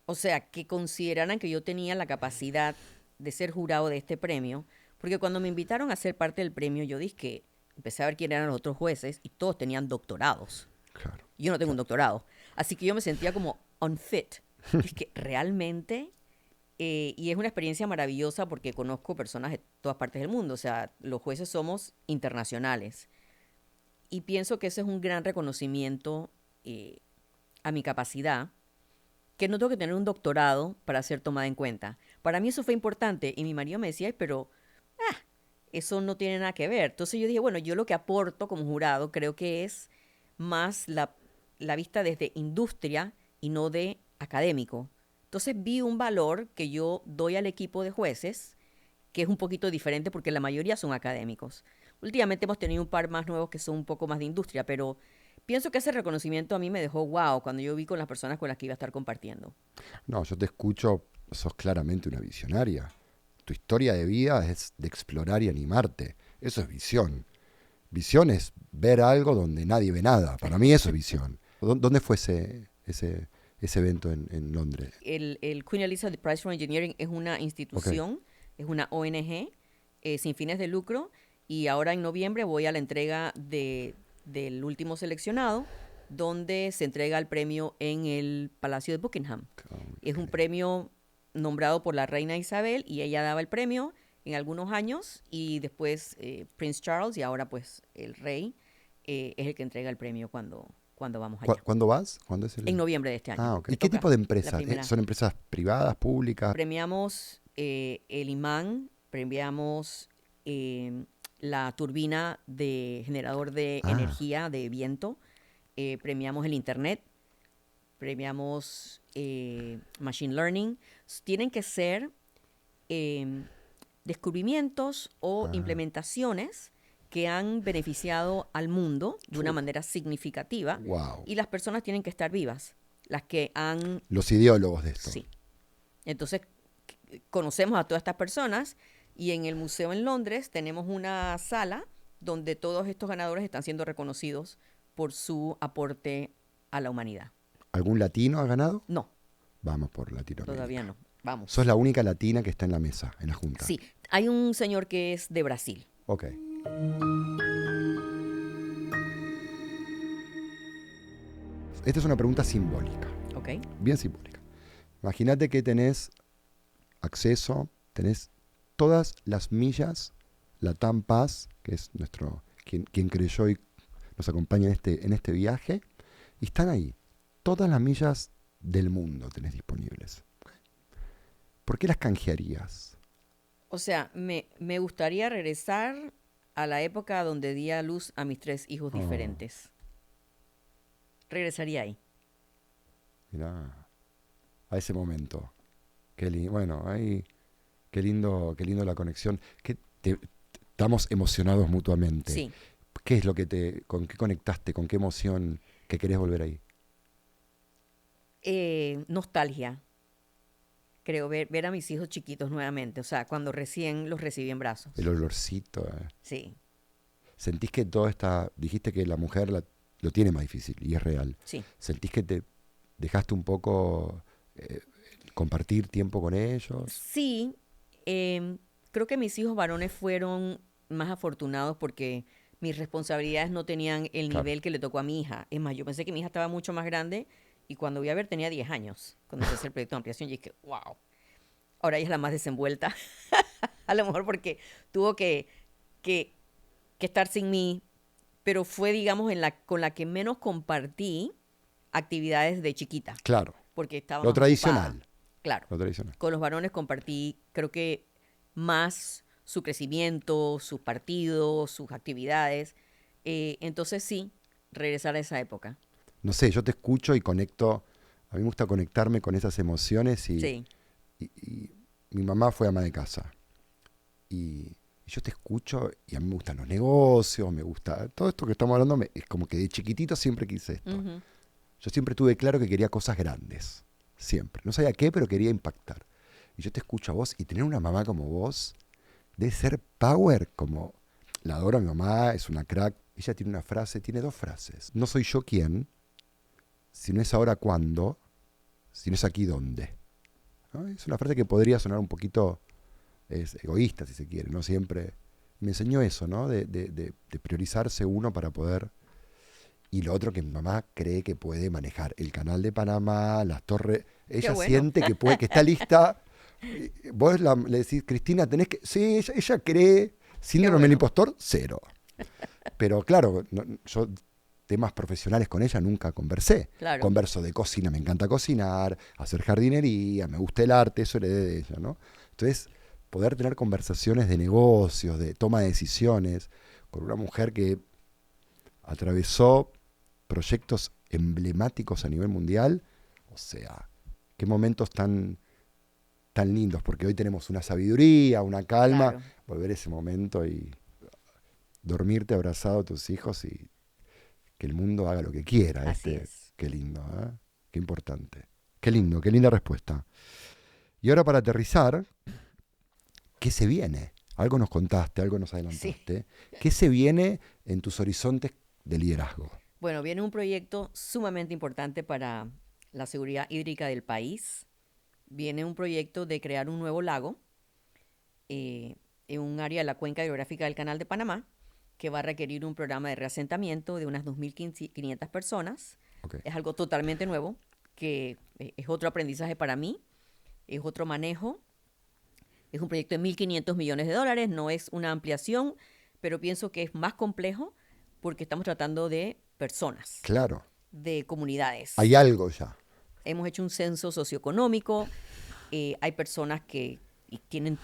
o sea, que consideraran que yo tenía la capacidad de ser jurado de este premio, porque cuando me invitaron a ser parte del premio, yo dije que empecé a ver quién eran los otros jueces y todos tenían doctorados. Claro. Yo no tengo un doctorado, así que yo me sentía como unfit. Es que realmente, y es una experiencia maravillosa porque conozco personas de todas partes del mundo, o sea, los jueces somos internacionales. Y pienso que ese es un gran reconocimiento a mi capacidad, que no tengo que tener un doctorado para ser tomada en cuenta. Para mí eso fue importante y mi marido me decía, pero eso no tiene nada que ver. Entonces yo dije, bueno, yo lo que aporto como jurado creo que es más la vista desde industria y no de académico. Entonces vi un valor que yo doy al equipo de jueces, que es un poquito diferente porque la mayoría son académicos. Últimamente hemos tenido un par más nuevos que son un poco más de industria, pero pienso que ese reconocimiento a mí me dejó wow cuando yo vi con las personas con las que iba a estar compartiendo. No, yo te escucho, sos claramente una visionaria. Tu historia de vida es de explorar y animarte. Eso es visión. Visión es ver algo donde nadie ve nada. Para mí eso es visión. ¿Dónde fue ese evento en Londres? El Queen Elizabeth Prize for Engineering es una institución, es una ONG sin fines de lucro, y ahora en noviembre voy a la entrega del último seleccionado, donde se entrega el premio en el Palacio de Buckingham. Es un premio nombrado por la reina Isabel y ella daba el premio en algunos años y después Prince Charles y ahora pues el rey es el que entrega el premio cuando vamos allá. ¿Cuándo vas? ¿Cuándo es En noviembre de este año. ¿Y qué tipo de empresas? ¿Son empresas privadas, públicas? Premiamos el imán, premiamos la turbina de generador de energía de viento, premiamos el internet, premiamos machine learning. Tienen que ser descubrimientos o implementaciones que han beneficiado al mundo de una manera significativa. Wow. Y las personas tienen que estar vivas, las que han... Los ideólogos de esto. Sí. Entonces, conocemos a todas estas personas y en el museo en Londres tenemos una sala donde todos estos ganadores están siendo reconocidos por su aporte a la humanidad. ¿Algún latino ha ganado? No. Vamos por Latinoamérica. Todavía no. Vamos. ¿Sos la única latina que está en la mesa, en la junta? Sí. Hay un señor que es de Brasil. Ok. Esta es una pregunta simbólica, Ok. bien simbólica. Imagínate que tenés acceso, tenés todas las millas, la TAM Paz, que es quien creyó y nos acompaña en este viaje, y están ahí. Todas las millas del mundo tenés disponibles. ¿Por qué las canjearías? O sea, me gustaría regresar a la época donde di a luz a mis 3 hijos Oh. diferentes. Regresaría ahí. Mirá, a ese momento. Bueno, ahí, qué lindo la conexión. Estamos emocionados mutuamente. Sí. ¿Qué es lo que con qué conectaste, con qué emoción que querés volver ahí? Nostalgia. Creo, ver a mis hijos chiquitos nuevamente. O sea, cuando recién los recibí en brazos. El olorcito. Sí, ¿Sentís que dijiste que la mujer lo tiene más difícil y es real? sí. ¿Sentís que te dejaste un poco compartir tiempo con ellos? Sí, creo que mis hijos varones fueron más afortunados porque mis responsabilidades no tenían el Claro. nivel que le tocó a mi hija. Es más, yo pensé que mi hija estaba mucho más grande y cuando voy a ver tenía 10 años cuando empecé el proyecto de ampliación y dije, wow. Ahora ella es la más desenvuelta. A lo mejor porque tuvo que estar sin mí, pero fue, digamos, con la que menos compartí actividades de chiquita, Claro, porque estaba lo más tradicional. ocupada. Claro. Lo tradicional. Con los varones compartí, creo que más su crecimiento, sus partidos, sus actividades. Entonces sí, regresar a esa época. No sé, yo te escucho y conecto. A mí me gusta conectarme con esas emociones Sí, y mi mamá fue ama de casa. Y yo te escucho y a mí me gustan los negocios, me gusta todo esto que estamos hablando. Es como que de chiquitito siempre quise esto. ujú, Yo siempre tuve claro que quería cosas grandes. Siempre. No sabía qué, pero quería impactar. Y yo te escucho a vos y tener una mamá como vos debe ser power. Como la adoro a mi mamá, es una crack. Ella tiene una frase, tiene 2 frases. No soy yo quien, si no es ahora cuándo, si no es aquí dónde. ¿No? Es una frase que podría sonar un poquito egoísta, si se quiere, no siempre. Me enseñó eso, ¿no? De priorizarse uno para poder. Y lo otro que mi mamá cree que puede manejar el canal de Panamá, las torres. Ella bueno. siente que puede, que está lista. Vos le decís, Cristina, tenés que. Sí, ella cree. Síndrome del bueno. impostor, 0. Pero claro, yo temas profesionales con ella nunca conversé. Claro. Converso de cocina, me encanta cocinar, hacer jardinería, me gusta el arte, eso heredé de ella, ¿no? Entonces, poder tener conversaciones de negocios, de toma de decisiones, con una mujer que atravesó proyectos emblemáticos a nivel mundial, o sea, qué momentos tan lindos, porque hoy tenemos una sabiduría, una calma, Claro. volver a ese momento y dormirte abrazado a tus hijos y que el mundo haga lo que quiera. Así es. Qué lindo, ¿eh? Qué importante. Qué lindo, qué linda respuesta. Y ahora para aterrizar, ¿qué se viene? Algo nos contaste, algo nos adelantaste. ¿Qué se viene en tus horizontes de liderazgo? Bueno, viene un proyecto sumamente importante para la seguridad hídrica del país. Viene un proyecto de crear un nuevo lago en un área de la cuenca hidrográfica del Canal de Panamá, que va a requerir un programa de reasentamiento de unas 2.500 personas. Okay. Es algo totalmente nuevo, que es otro aprendizaje para mí, es otro manejo. Es un proyecto de $1.500 millones, no es una ampliación, pero pienso que es más complejo porque estamos tratando de personas, Claro, de comunidades. hay algo ya. Hemos hecho un censo socioeconómico, hay personas que tienen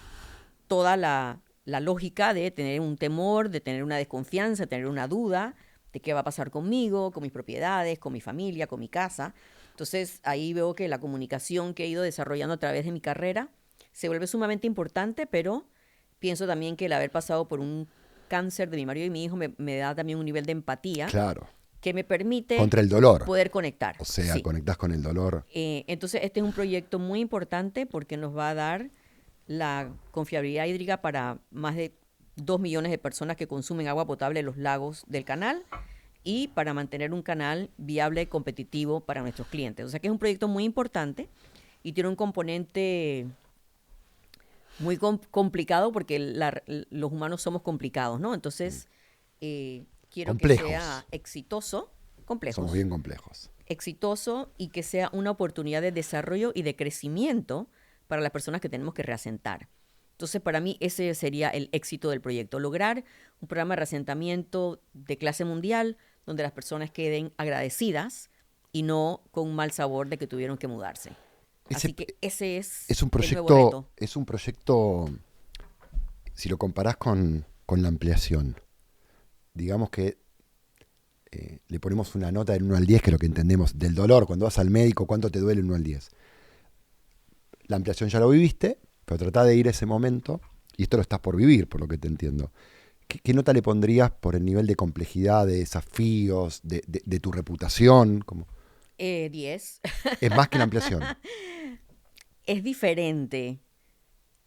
toda la lógica de tener un temor, de tener una desconfianza, de tener una duda de qué va a pasar conmigo, con mis propiedades, con mi familia, con mi casa. Entonces ahí veo que la comunicación que he ido desarrollando a través de mi carrera se vuelve sumamente importante, pero pienso también que el haber pasado por un cáncer de mi marido y mi hijo me da también un nivel de empatía Claro. que me permite Contra el dolor. poder conectar. O sea, Sí. conectás con el dolor. Entonces este es un proyecto muy importante porque nos va a dar la confiabilidad hídrica para más de 2 millones de personas que consumen agua potable en los lagos del canal y para mantener un canal viable y competitivo para nuestros clientes. O sea que es un proyecto muy importante y tiene un componente muy complicado porque los humanos somos complicados, ¿no? Entonces, quiero Complejos. que sea exitoso, complejos. Somos bien complejos. Exitoso y que sea una oportunidad de desarrollo y de crecimiento para las personas que tenemos que reasentar. Entonces, para mí, ese sería el éxito del proyecto. Lograr un programa de reasentamiento de clase mundial donde las personas queden agradecidas y no con un mal sabor de que tuvieron que mudarse. Así que ese es un el nuevo reto. Es un proyecto, si lo comparás con la ampliación, digamos que le ponemos una nota del 1 al 10, que es lo que entendemos del dolor. Cuando vas al médico, ¿cuánto te duele el 1 al 10? La ampliación ya lo viviste, pero tratá de ir a ese momento, y esto lo estás por vivir, por lo que te entiendo. ¿Qué nota le pondrías por el nivel de complejidad, de desafíos, de tu reputación? 10. Es más que la ampliación. Es diferente.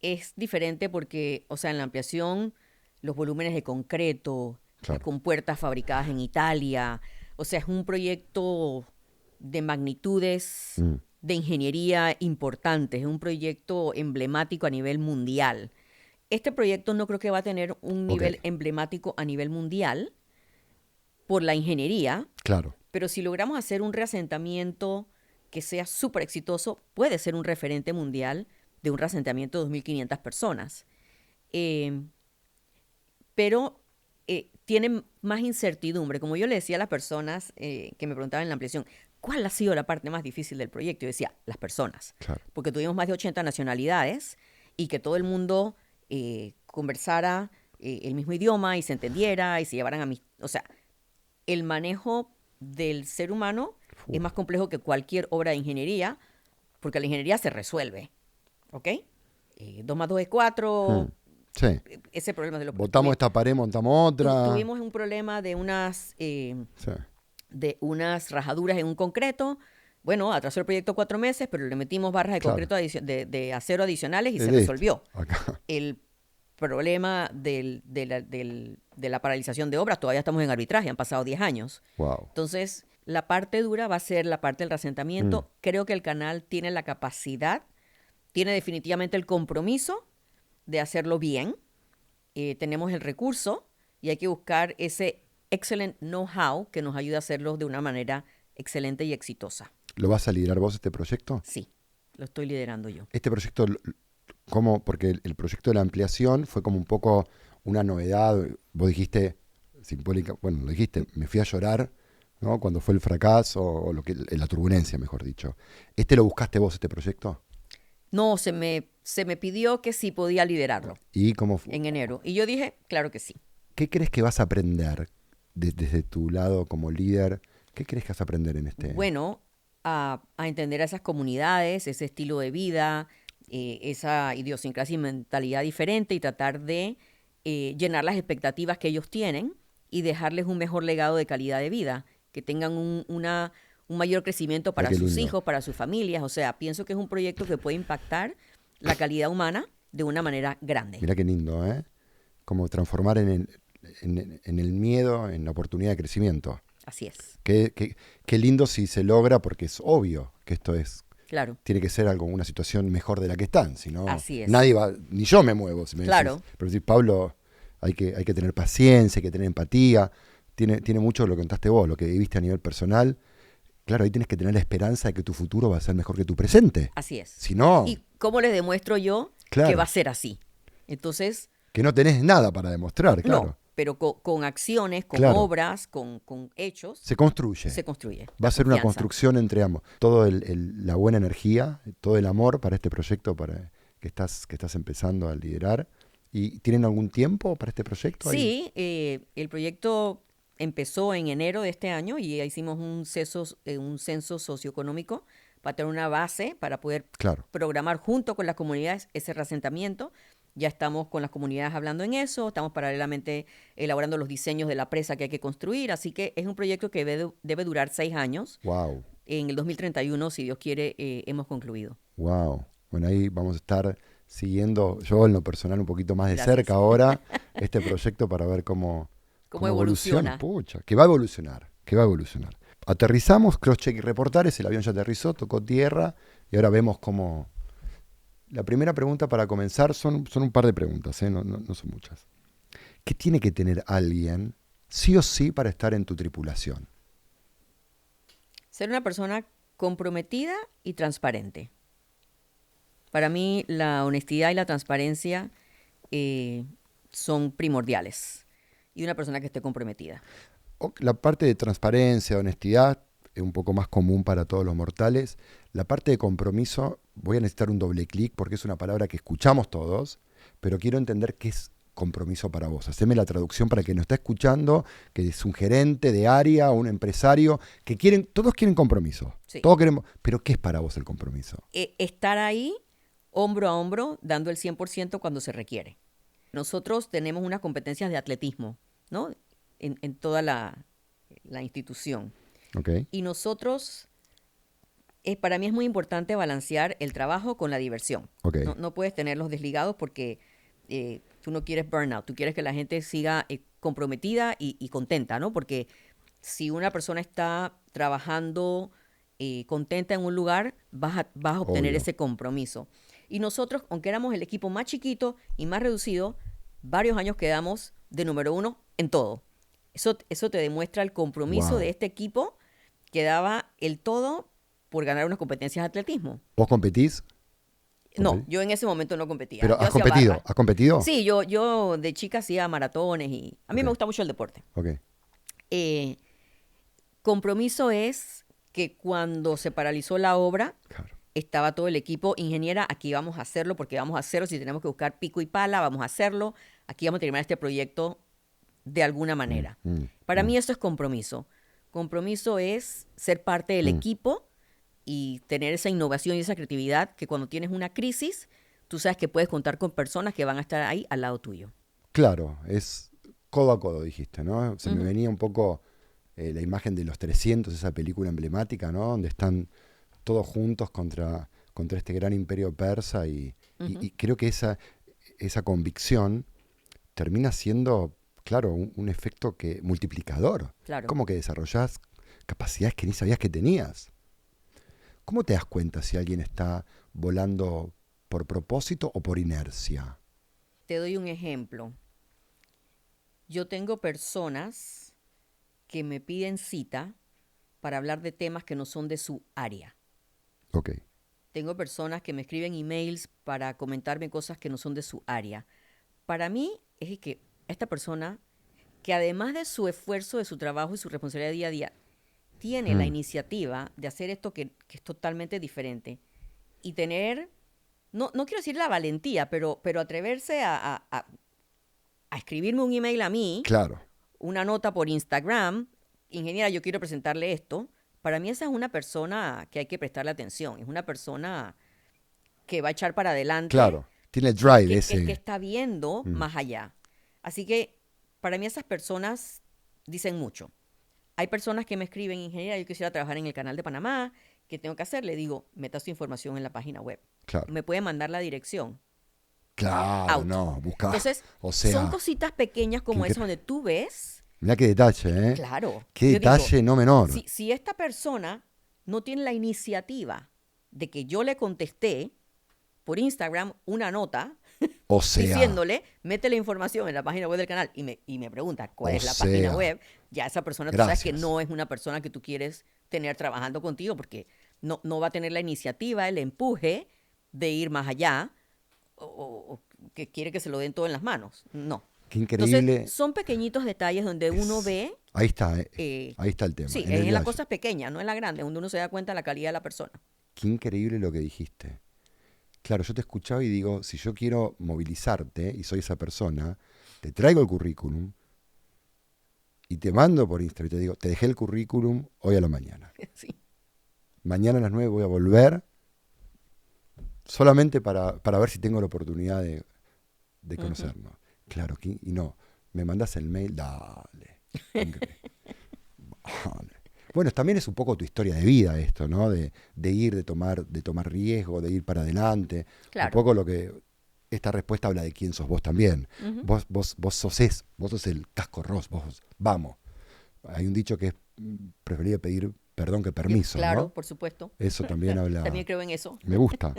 Es diferente porque, o sea, en la ampliación, los volúmenes de concreto, Claro. con puertas fabricadas en Italia. O sea, es un proyecto de magnitudes de ingeniería importantes. Es un proyecto emblemático a nivel mundial. Este proyecto no creo que va a tener un nivel emblemático a nivel mundial por la ingeniería. Claro. Pero si logramos hacer un reasentamiento que sea súper exitoso, puede ser un referente mundial de un reasentamiento de 2.500 personas. Pero tiene más incertidumbre. Como yo le decía a las personas que me preguntaban en la ampliación, ¿cuál ha sido la parte más difícil del proyecto? Yo decía, las personas. Claro. Porque tuvimos más de 80 nacionalidades y que todo el mundo conversara el mismo idioma y se entendiera y se llevaran a O sea, el manejo del ser humano es más complejo que cualquier obra de ingeniería, porque la ingeniería se resuelve. ¿Ok? 2 más 2 es 4. Sí. Ese problema de los... Botamos esta pared, montamos otra. Tuvimos un problema de unas rajaduras en un concreto. Bueno, atrasó el proyecto 4 meses, pero le metimos barras de concreto de acero adicionales y se resolvió. Acá. El problema de la paralización de obras, todavía estamos en arbitraje, han pasado 10 años. Wow. Entonces, la parte dura va a ser la parte del reasentamiento. Creo que el canal tiene la capacidad, tiene definitivamente el compromiso de hacerlo bien. Tenemos el recurso y hay que buscar ese excellent know-how que nos ayude a hacerlo de una manera excelente y exitosa. ¿Lo vas a liderar vos este proyecto? Sí, lo estoy liderando yo. Este proyecto, ¿cómo? Porque el proyecto de la ampliación fue como un poco una novedad. Vos dijiste, simbólica, bueno, lo dijiste, me fui a llorar, ¿no? Cuando fue el fracaso, o la turbulencia, mejor dicho. ¿Lo buscaste vos, este proyecto? No, se me pidió que sí podía liderarlo. ¿Y cómo fue? En enero. Y yo dije, claro que sí. ¿Qué crees que vas a aprender desde tu lado como líder? ¿Qué crees que vas a aprender en este? Bueno, a entender a esas comunidades, ese estilo de vida, esa idiosincrasia y mentalidad diferente y tratar de llenar las expectativas que ellos tienen y dejarles un mejor legado de calidad de vida, que tengan un mayor crecimiento para sus hijos, para sus familias. O sea, pienso que es un proyecto que puede impactar la calidad humana de una manera grande. Mirá qué lindo, ¿eh? Como transformar en el miedo en la oportunidad de crecimiento. Así es. Qué lindo si se logra, porque es obvio que esto es... Claro. Tiene que ser una situación mejor de la que están, si no, Así es. nadie va, ni yo me muevo. Si me claro. decís, pero si Pablo, hay que tener paciencia, hay que tener empatía. Tiene mucho lo que contaste vos, lo que viviste a nivel personal. Claro, ahí tienes que tener la esperanza de que tu futuro va a ser mejor que tu presente. Así es. Si no... ¿Y cómo les demuestro yo que va a ser así? Entonces... Que no tenés nada para demostrar, claro. No, pero con acciones, con obras, con hechos... Se construye. Se construye. Va a ser una construcción entre ambos. Toda la buena energía, todo el amor para este proyecto que estás empezando a liderar. ¿Y tienen algún tiempo para este proyecto? Sí, el proyecto empezó en enero de este año y hicimos un censo socioeconómico para tener una base para poder programar junto con las comunidades ese reasentamiento. Ya estamos con las comunidades hablando en eso, estamos paralelamente elaborando los diseños de la presa que hay que construir, así que es un proyecto que debe durar 6 años. Wow. En el 2031, si Dios quiere, hemos concluido. Wow. Bueno, ahí vamos a estar siguiendo, yo en lo personal, un poquito más de cerca ahora, este proyecto para ver cómo evoluciona. Pucha, que va a evolucionar. Aterrizamos, crosscheck y reportares, el avión ya aterrizó, tocó tierra y ahora vemos cómo... La primera pregunta para comenzar son un par de preguntas, no son muchas. ¿Qué tiene que tener alguien sí o sí para estar en tu tripulación? Ser una persona comprometida y transparente. Para mí la honestidad y la transparencia son primordiales. Y una persona que esté comprometida. La parte de transparencia, honestidad, es un poco más común para todos los mortales. La parte de compromiso, voy a necesitar un doble clic porque es una palabra que escuchamos todos, pero quiero entender qué es compromiso para vos. Haceme la traducción para quien nos está escuchando, que es un gerente de área, un empresario, todos quieren compromiso. Sí. Todos queremos, pero ¿qué es para vos el compromiso? Estar ahí, hombro a hombro, dando el 100% cuando se requiere. Nosotros tenemos unas competencias de atletismo, ¿no? En toda la institución. Okay. Y nosotros, para mí es muy importante balancear el trabajo con la diversión. Okay. No puedes tenerlos desligados porque tú no quieres burnout, tú quieres que la gente siga comprometida y contenta, ¿no? Porque si una persona está trabajando contenta en un lugar, vas a obtener Obvio. ese compromiso. Y nosotros, aunque éramos el equipo más chiquito y más reducido, varios años quedamos de número 1 en todo. Eso te demuestra el compromiso Wow. de este equipo que daba el todo por ganar unas competencias de atletismo. ¿Vos competís? No, Ok. yo en ese momento no competía. ¿Pero Yo has hacía competido? barra. ¿Has competido? Sí, yo de chica hacía maratones y a mí Ok. me gusta mucho el deporte. Ok. Compromiso es que cuando se paralizó la obra, Claro. estaba todo el equipo, ingeniera, aquí vamos a hacerlo porque vamos a hacerlo, si tenemos que buscar pico y pala, vamos a hacerlo, aquí vamos a terminar este proyecto de alguna manera. Para mí eso es compromiso. Compromiso es ser parte del equipo y tener esa innovación y esa creatividad que cuando tienes una crisis, tú sabes que puedes contar con personas que van a estar ahí al lado tuyo. Claro, es codo a codo, dijiste, ¿no? Se me venía un poco la imagen de Los 300, esa película emblemática, ¿no? Donde están todos juntos contra este gran imperio persa y creo que esa convicción termina siendo, claro, un efecto multiplicador. Claro. Como que desarrollás capacidades que ni sabías que tenías. ¿Cómo te das cuenta si alguien está volando por propósito o por inercia? Te doy un ejemplo. Yo tengo personas que me piden cita para hablar de temas que no son de su área. Ok. Tengo personas que me escriben emails para comentarme cosas que no son de su área. Para mí es que esta persona, que además de su esfuerzo, de su trabajo y su responsabilidad día a día, tiene la iniciativa de hacer esto que es totalmente diferente. Y tener, no quiero decir la valentía, pero atreverse a escribirme un email a mí, Claro. una nota por Instagram, ingeniera, yo quiero presentarle esto. Para mí esa es una persona que hay que prestarle atención. Es una persona que va a echar para adelante. Claro. Tiene el drive que ese. está viendo más allá. Así que para mí esas personas dicen mucho. Hay personas que me escriben, ingeniera, yo quisiera trabajar en el canal de Panamá, ¿qué tengo que hacer? Le digo, meta su información en la página web. Claro. Me puede mandar la dirección. Claro, Out. no, busca. Entonces, O sea, son cositas pequeñas como qué esa donde tú ves, mirá qué detalle, ¿eh? claro. Qué Yo detalle digo, no menor. si esta persona no tiene la iniciativa de que yo le contesté por Instagram una nota O sea, diciéndole, mete la información en la página web del canal y me pregunta cuál O es la sea, página web, ya esa persona tú sabes que gracias. no es una persona que tú quieres tener trabajando contigo porque no va a tener la iniciativa, el empuje de ir más allá o que quiere que se lo den todo en las manos. No. qué increíble. Entonces, son pequeñitos detalles donde uno ve, Ahí está, eh, ahí está el tema. sí, en el es en las detalle. cosas pequeñas, no en las grandes, donde uno se da cuenta de la calidad de la persona. Qué increíble lo que dijiste. Claro, yo te escuchaba y digo, si yo quiero movilizarte y soy esa persona, te traigo el currículum y te mando por Instagram y te digo, te dejé el currículum hoy a la mañana. Sí. Mañana a las 9 voy a volver solamente para ver si tengo la oportunidad de conocernos. Claro, y no, me mandas el mail, dale. Increíble. Vale. Bueno, también es un poco tu historia de vida esto, ¿no? De ir, de tomar riesgo, de ir para adelante. Claro. Un poco lo que esta respuesta habla de quién sos vos también. Vos sos el casco ros, vamos. Hay un dicho que es preferible pedir perdón que permiso, Claro, ¿no? por supuesto. Eso también habla. También creo en eso. Me gusta.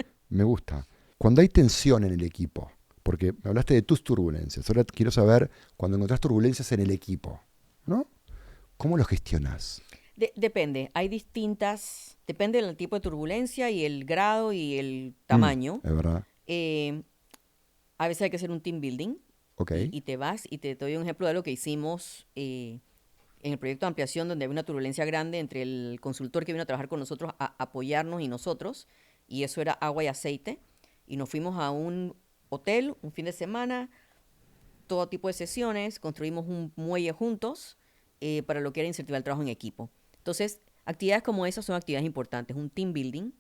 Cuando hay tensión en el equipo, porque me hablaste de tus turbulencias, ahora quiero saber cuando encontrás turbulencias en el equipo, ¿no? ¿Cómo lo gestionás? Depende, hay distintas, depende del tipo de turbulencia y el grado y el tamaño. Es verdad. A veces hay que hacer un team building Ok. y te vas y te doy un ejemplo de lo que hicimos en el proyecto de ampliación donde había una turbulencia grande entre el consultor que vino a trabajar con nosotros a apoyarnos y nosotros, y eso era agua y aceite, y nos fuimos a un hotel un fin de semana, todo tipo de sesiones, construimos un muelle juntos para lo que era incentivar el trabajo en equipo. Entonces, actividades como esas son actividades importantes, un team building.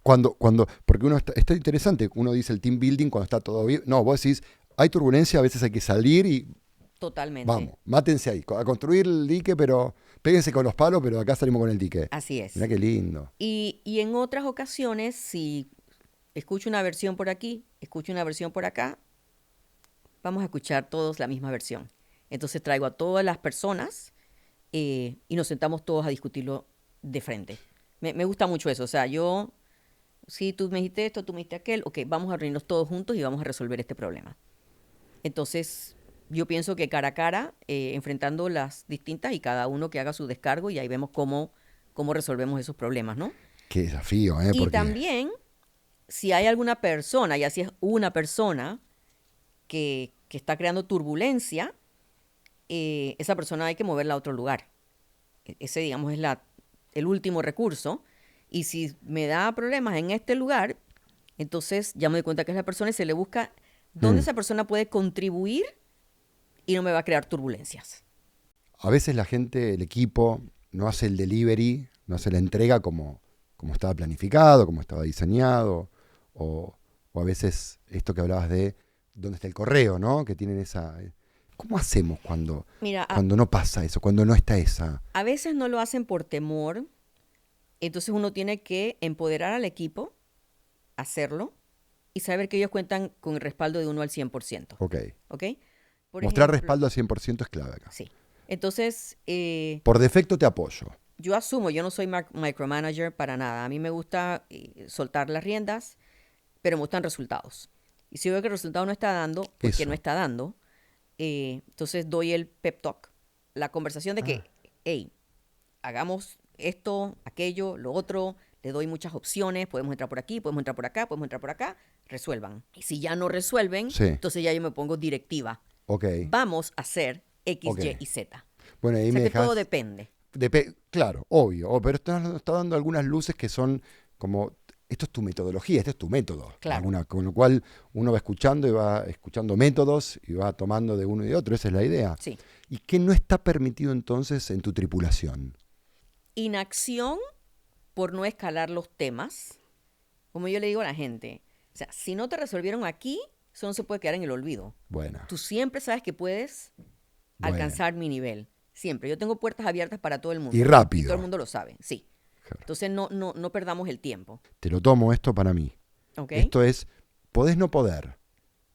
Porque uno está interesante, uno dice el team building cuando está todo bien. No, vos decís, hay turbulencia, a veces hay que salir y Totalmente. vamos, mátense ahí, a construir el dique, pero péguense con los palos, pero acá salimos con el dique. Así es. Mirá qué lindo. Y en otras ocasiones, si escucho una versión por aquí, escucho una versión por acá, vamos a escuchar todos la misma versión. Entonces traigo a todas las personas y nos sentamos todos a discutirlo de frente. Me gusta mucho eso. O sea, si tú me dijiste esto, tú me dijiste aquel, ok, vamos a reunirnos todos juntos y vamos a resolver este problema. Entonces, yo pienso que cara a cara, enfrentando las distintas y cada uno que haga su descargo y ahí vemos cómo resolvemos esos problemas, ¿no? Qué desafío, ¿eh? Y Porque también, si hay alguna persona, y así es una persona que está creando turbulencia, esa persona hay que moverla a otro lugar. Ese, digamos, es el último recurso. Y si me da problemas en este lugar, entonces ya me doy cuenta que es la persona y se le busca dónde esa persona puede contribuir y no me va a crear turbulencias. a veces la gente, el equipo, no hace el delivery, no hace la entrega como estaba planificado, como estaba diseñado, o a veces esto que hablabas de dónde está el correo, ¿no? Que tienen esa... ¿Cómo hacemos cuando Mira, no pasa eso, cuando no está esa... a veces no lo hacen por temor, entonces uno tiene que empoderar al equipo, hacerlo, y saber que ellos cuentan con el respaldo de uno al 100%. Ok. ¿Ok? Por Mostrar ejemplo, respaldo al 100% es clave acá. Sí. Entonces, Por defecto te apoyo. yo asumo, yo no soy micromanager para nada. A mí me gusta soltar las riendas, pero me gustan resultados. Y si veo que el resultado no está dando, porque Eso. no está dando, entonces doy el pep talk, la conversación de que, hey, hagamos esto, aquello, lo otro, le doy muchas opciones, podemos entrar por aquí, podemos entrar por acá, podemos entrar por acá, resuelvan. Y si ya no resuelven, Sí. entonces ya yo me pongo directiva. Ok. Vamos a hacer X, Ok. Y y Z. Bueno, ahí O sea me que dejas... todo depende. Claro, obvio, pero está dando algunas luces que son como, esto es tu metodología, este es tu método. Claro. Con lo cual uno va escuchando y va escuchando métodos y va tomando de uno y de otro, esa es la idea. Sí. ¿Y qué no está permitido entonces en tu tripulación? Inacción por no escalar los temas. Como yo le digo a la gente, o sea, si no te resolvieron aquí, eso no se puede quedar en el olvido. Bueno, Tú siempre sabes que puedes Bueno. alcanzar mi nivel. Siempre. Yo tengo puertas abiertas para todo el mundo. Y rápido. Todo el mundo lo sabe, sí. Claro. Entonces no perdamos el tiempo. te lo tomo esto para mí. ¿Ok? Esto es, podés no poder,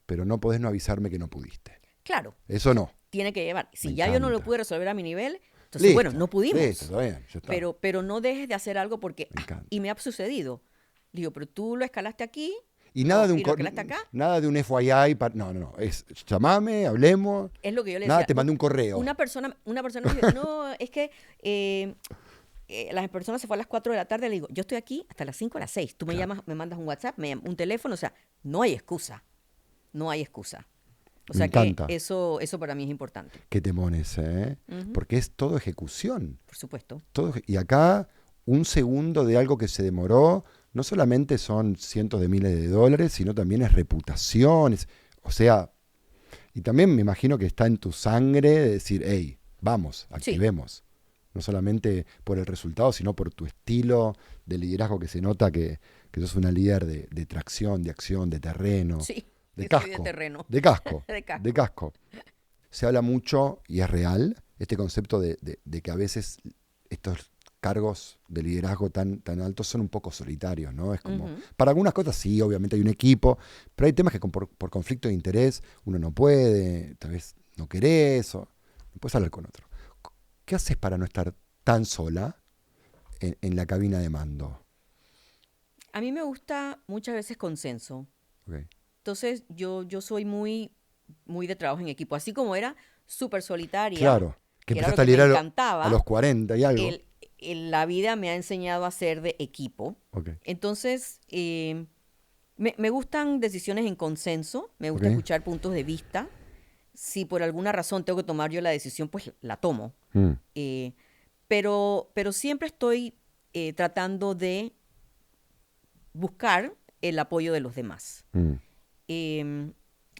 pero no podés no avisarme que no pudiste. Claro, Eso no. tiene que llevar. Si Me ya yo no lo encanta. pude resolver a mi nivel, entonces, Listo, bueno, no pudimos. Listo, está bien, ya está. Pero no dejes de hacer algo porque... Me encanta. y me ha sucedido. Digo, pero tú lo escalaste aquí. Y nada de un ¿y lo escalaste acá? nada de un FYI, no, es llamame, hablemos. Es lo que yo le Nada, decía. te mandé un correo. Una persona me dijo, no, es que las personas se fue a las 4 de la tarde. Le digo, yo estoy aquí hasta las 5 a las 6. Tú me Claro. llamas, me mandas un WhatsApp, un teléfono. O sea, no hay excusa. No hay excusa. O Me sea encanta. que eso para mí es importante. Qué temones, ¿eh? Ujú. Porque es todo ejecución. Por supuesto. Y acá, un segundo de algo que se demoró, no solamente son cientos de miles de dólares, sino también es reputación. O sea, y también me imagino que está en tu sangre de decir, hey, vamos, activemos. No solamente por el resultado, sino por tu estilo de liderazgo que se nota que sos una líder de tracción, de acción, de terreno. Sí. De yo soy casco. de terreno. De casco. De casco. De casco. Se habla mucho, y es real, este concepto de que a veces estos cargos de liderazgo tan altos son un poco solitarios, ¿no? Es como, Ujú. para algunas cosas sí, obviamente hay un equipo, pero hay temas que por conflicto de interés uno no puede, tal vez no querés, o no puedes hablar con otro. ¿Qué haces para no estar tan sola en la cabina de mando? A mí me gusta muchas veces consenso. Okay. Entonces, yo soy muy de trabajo en equipo. Así como era súper solitaria. Claro, que que era lo empezaste a que me liderar encantaba, a los 40 y algo. la vida me ha enseñado a ser de equipo. Ok. Entonces, me gustan decisiones en consenso, me gusta Ok. escuchar puntos de vista. Si por alguna razón tengo que tomar yo la decisión, pues la tomo. Mm, Eh, pero siempre estoy tratando de buscar el apoyo de los demás. mm.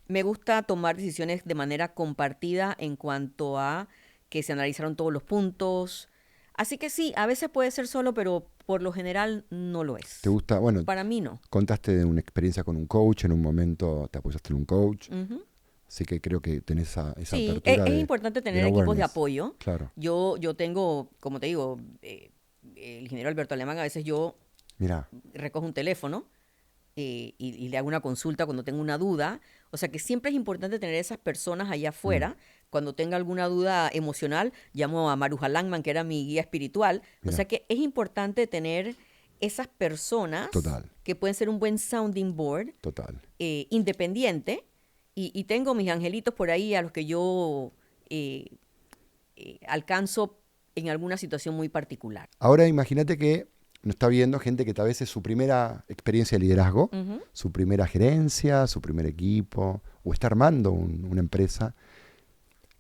Me gusta tomar decisiones de manera compartida en cuanto a que se analizaron todos los puntos. Así que sí, a veces puede ser solo, pero por lo general no lo es. ¿Te gusta? Bueno, Para mí no. contaste de una experiencia con un coach, en un momento te apoyaste en un coach, Ujú. así que creo que tenés esa Sí, apertura es de importante tener del equipos de awareness. apoyo. Claro. Yo tengo, como te digo, el ingeniero Alberto Alemán, a veces yo Mira, recojo un teléfono y le hago una consulta cuando tengo una duda. O sea que siempre es importante tener esas personas allá afuera. Cuando tenga alguna duda emocional, llamo a Maruja Langman, que era mi guía espiritual. O Mira. sea que es importante tener esas personas Total. que pueden ser un buen sounding board total. independiente. Y tengo mis angelitos por ahí a los que yo alcanzo en alguna situación muy particular. Ahora imagínate que nos está viendo gente que tal vez es su primera experiencia de liderazgo, Ujú. su primera gerencia, su primer equipo, o está armando una empresa.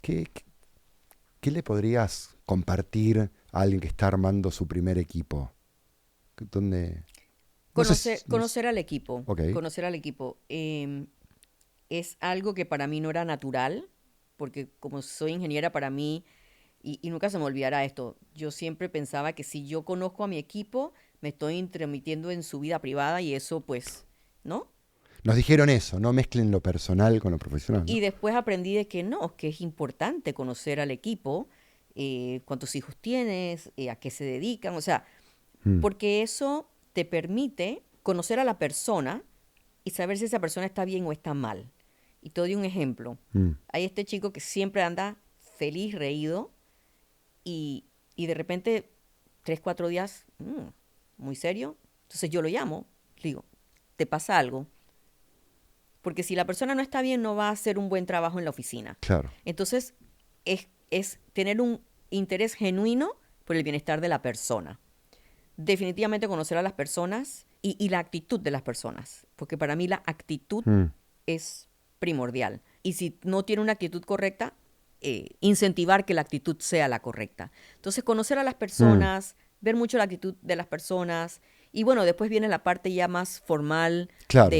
¿Qué le podrías compartir a alguien que está armando su primer equipo? ¿Dónde? No sé si- Conocer al equipo. Ok. Conocer al equipo. Es algo que para mí no era natural, porque como soy ingeniera, para mí, y nunca se me olvidará esto, yo siempre pensaba que si yo conozco a mi equipo, me estoy intrometiendo en su vida privada y eso pues, ¿no? Nos dijeron eso, no mezclen lo personal con lo profesional, ¿no? Y después aprendí de que no, que es importante conocer al equipo, cuántos hijos tienes, a qué se dedican, o sea, Mm, porque eso te permite conocer a la persona y saber si esa persona está bien o está mal. Y te doy un ejemplo. mm. Hay este chico que siempre anda feliz, reído, y de repente, 3, 4 días, muy serio. Entonces yo lo llamo, le digo, ¿te pasa algo? Porque si la persona no está bien, no va a hacer un buen trabajo en la oficina. Claro. Entonces, es tener un interés genuino por el bienestar de la persona. Definitivamente conocer a las personas y la actitud de las personas, porque para mí la actitud Mm, es primordial. Y si no tiene una actitud correcta, incentivar que la actitud sea la correcta. Entonces, conocer a las personas, ver mucho la actitud de las personas, y bueno, después viene la parte ya más formal Claro.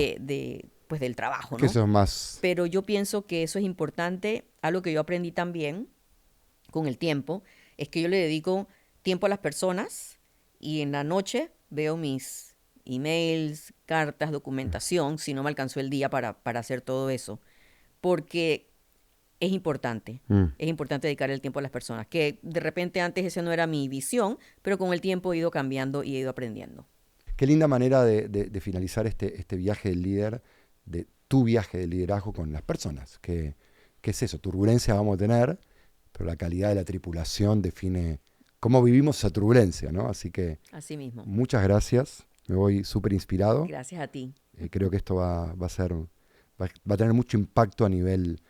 pues del trabajo, que ¿no? eso es más... Pero yo pienso que eso es importante. Algo que yo aprendí también con el tiempo es que yo le dedico tiempo a las personas y en la noche veo mis emails, cartas, documentación, si no me alcanzó el día para hacer todo eso. Porque es importante dedicar el tiempo a las personas. Que de repente antes esa no era mi visión, pero con el tiempo he ido cambiando y he ido aprendiendo. Qué linda manera de finalizar este viaje del líder, de tu viaje de liderazgo con las personas. ¿Qué es eso? Turbulencia vamos a tener, pero la calidad de la tripulación define cómo vivimos esa turbulencia, ¿no? Así que Así mismo. muchas gracias. Me voy súper inspirado. Gracias a ti. Creo que esto va a tener mucho impacto a nivel,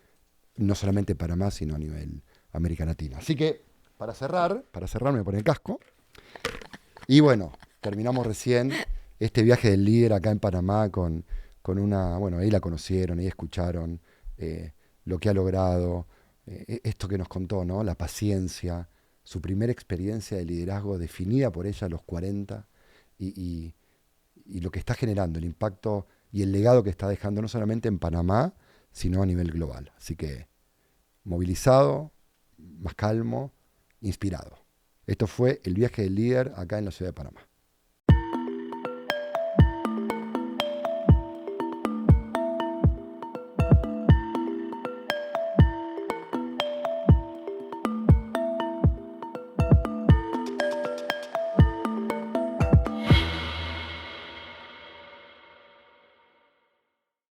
no solamente Panamá, sino a nivel América Latina. Así que, para cerrar me pone el casco. Y bueno, terminamos recién este viaje del líder acá en Panamá con una, bueno, ahí la conocieron, ahí escucharon lo que ha logrado, esto que nos contó, ¿no? La paciencia, su primera experiencia de liderazgo definida por ella a los 40 y lo que está generando, el impacto y el legado que está dejando no solamente en Panamá, sino a nivel global. Así que movilizado, más calmo, inspirado. Esto fue el viaje del líder acá en la ciudad de Panamá.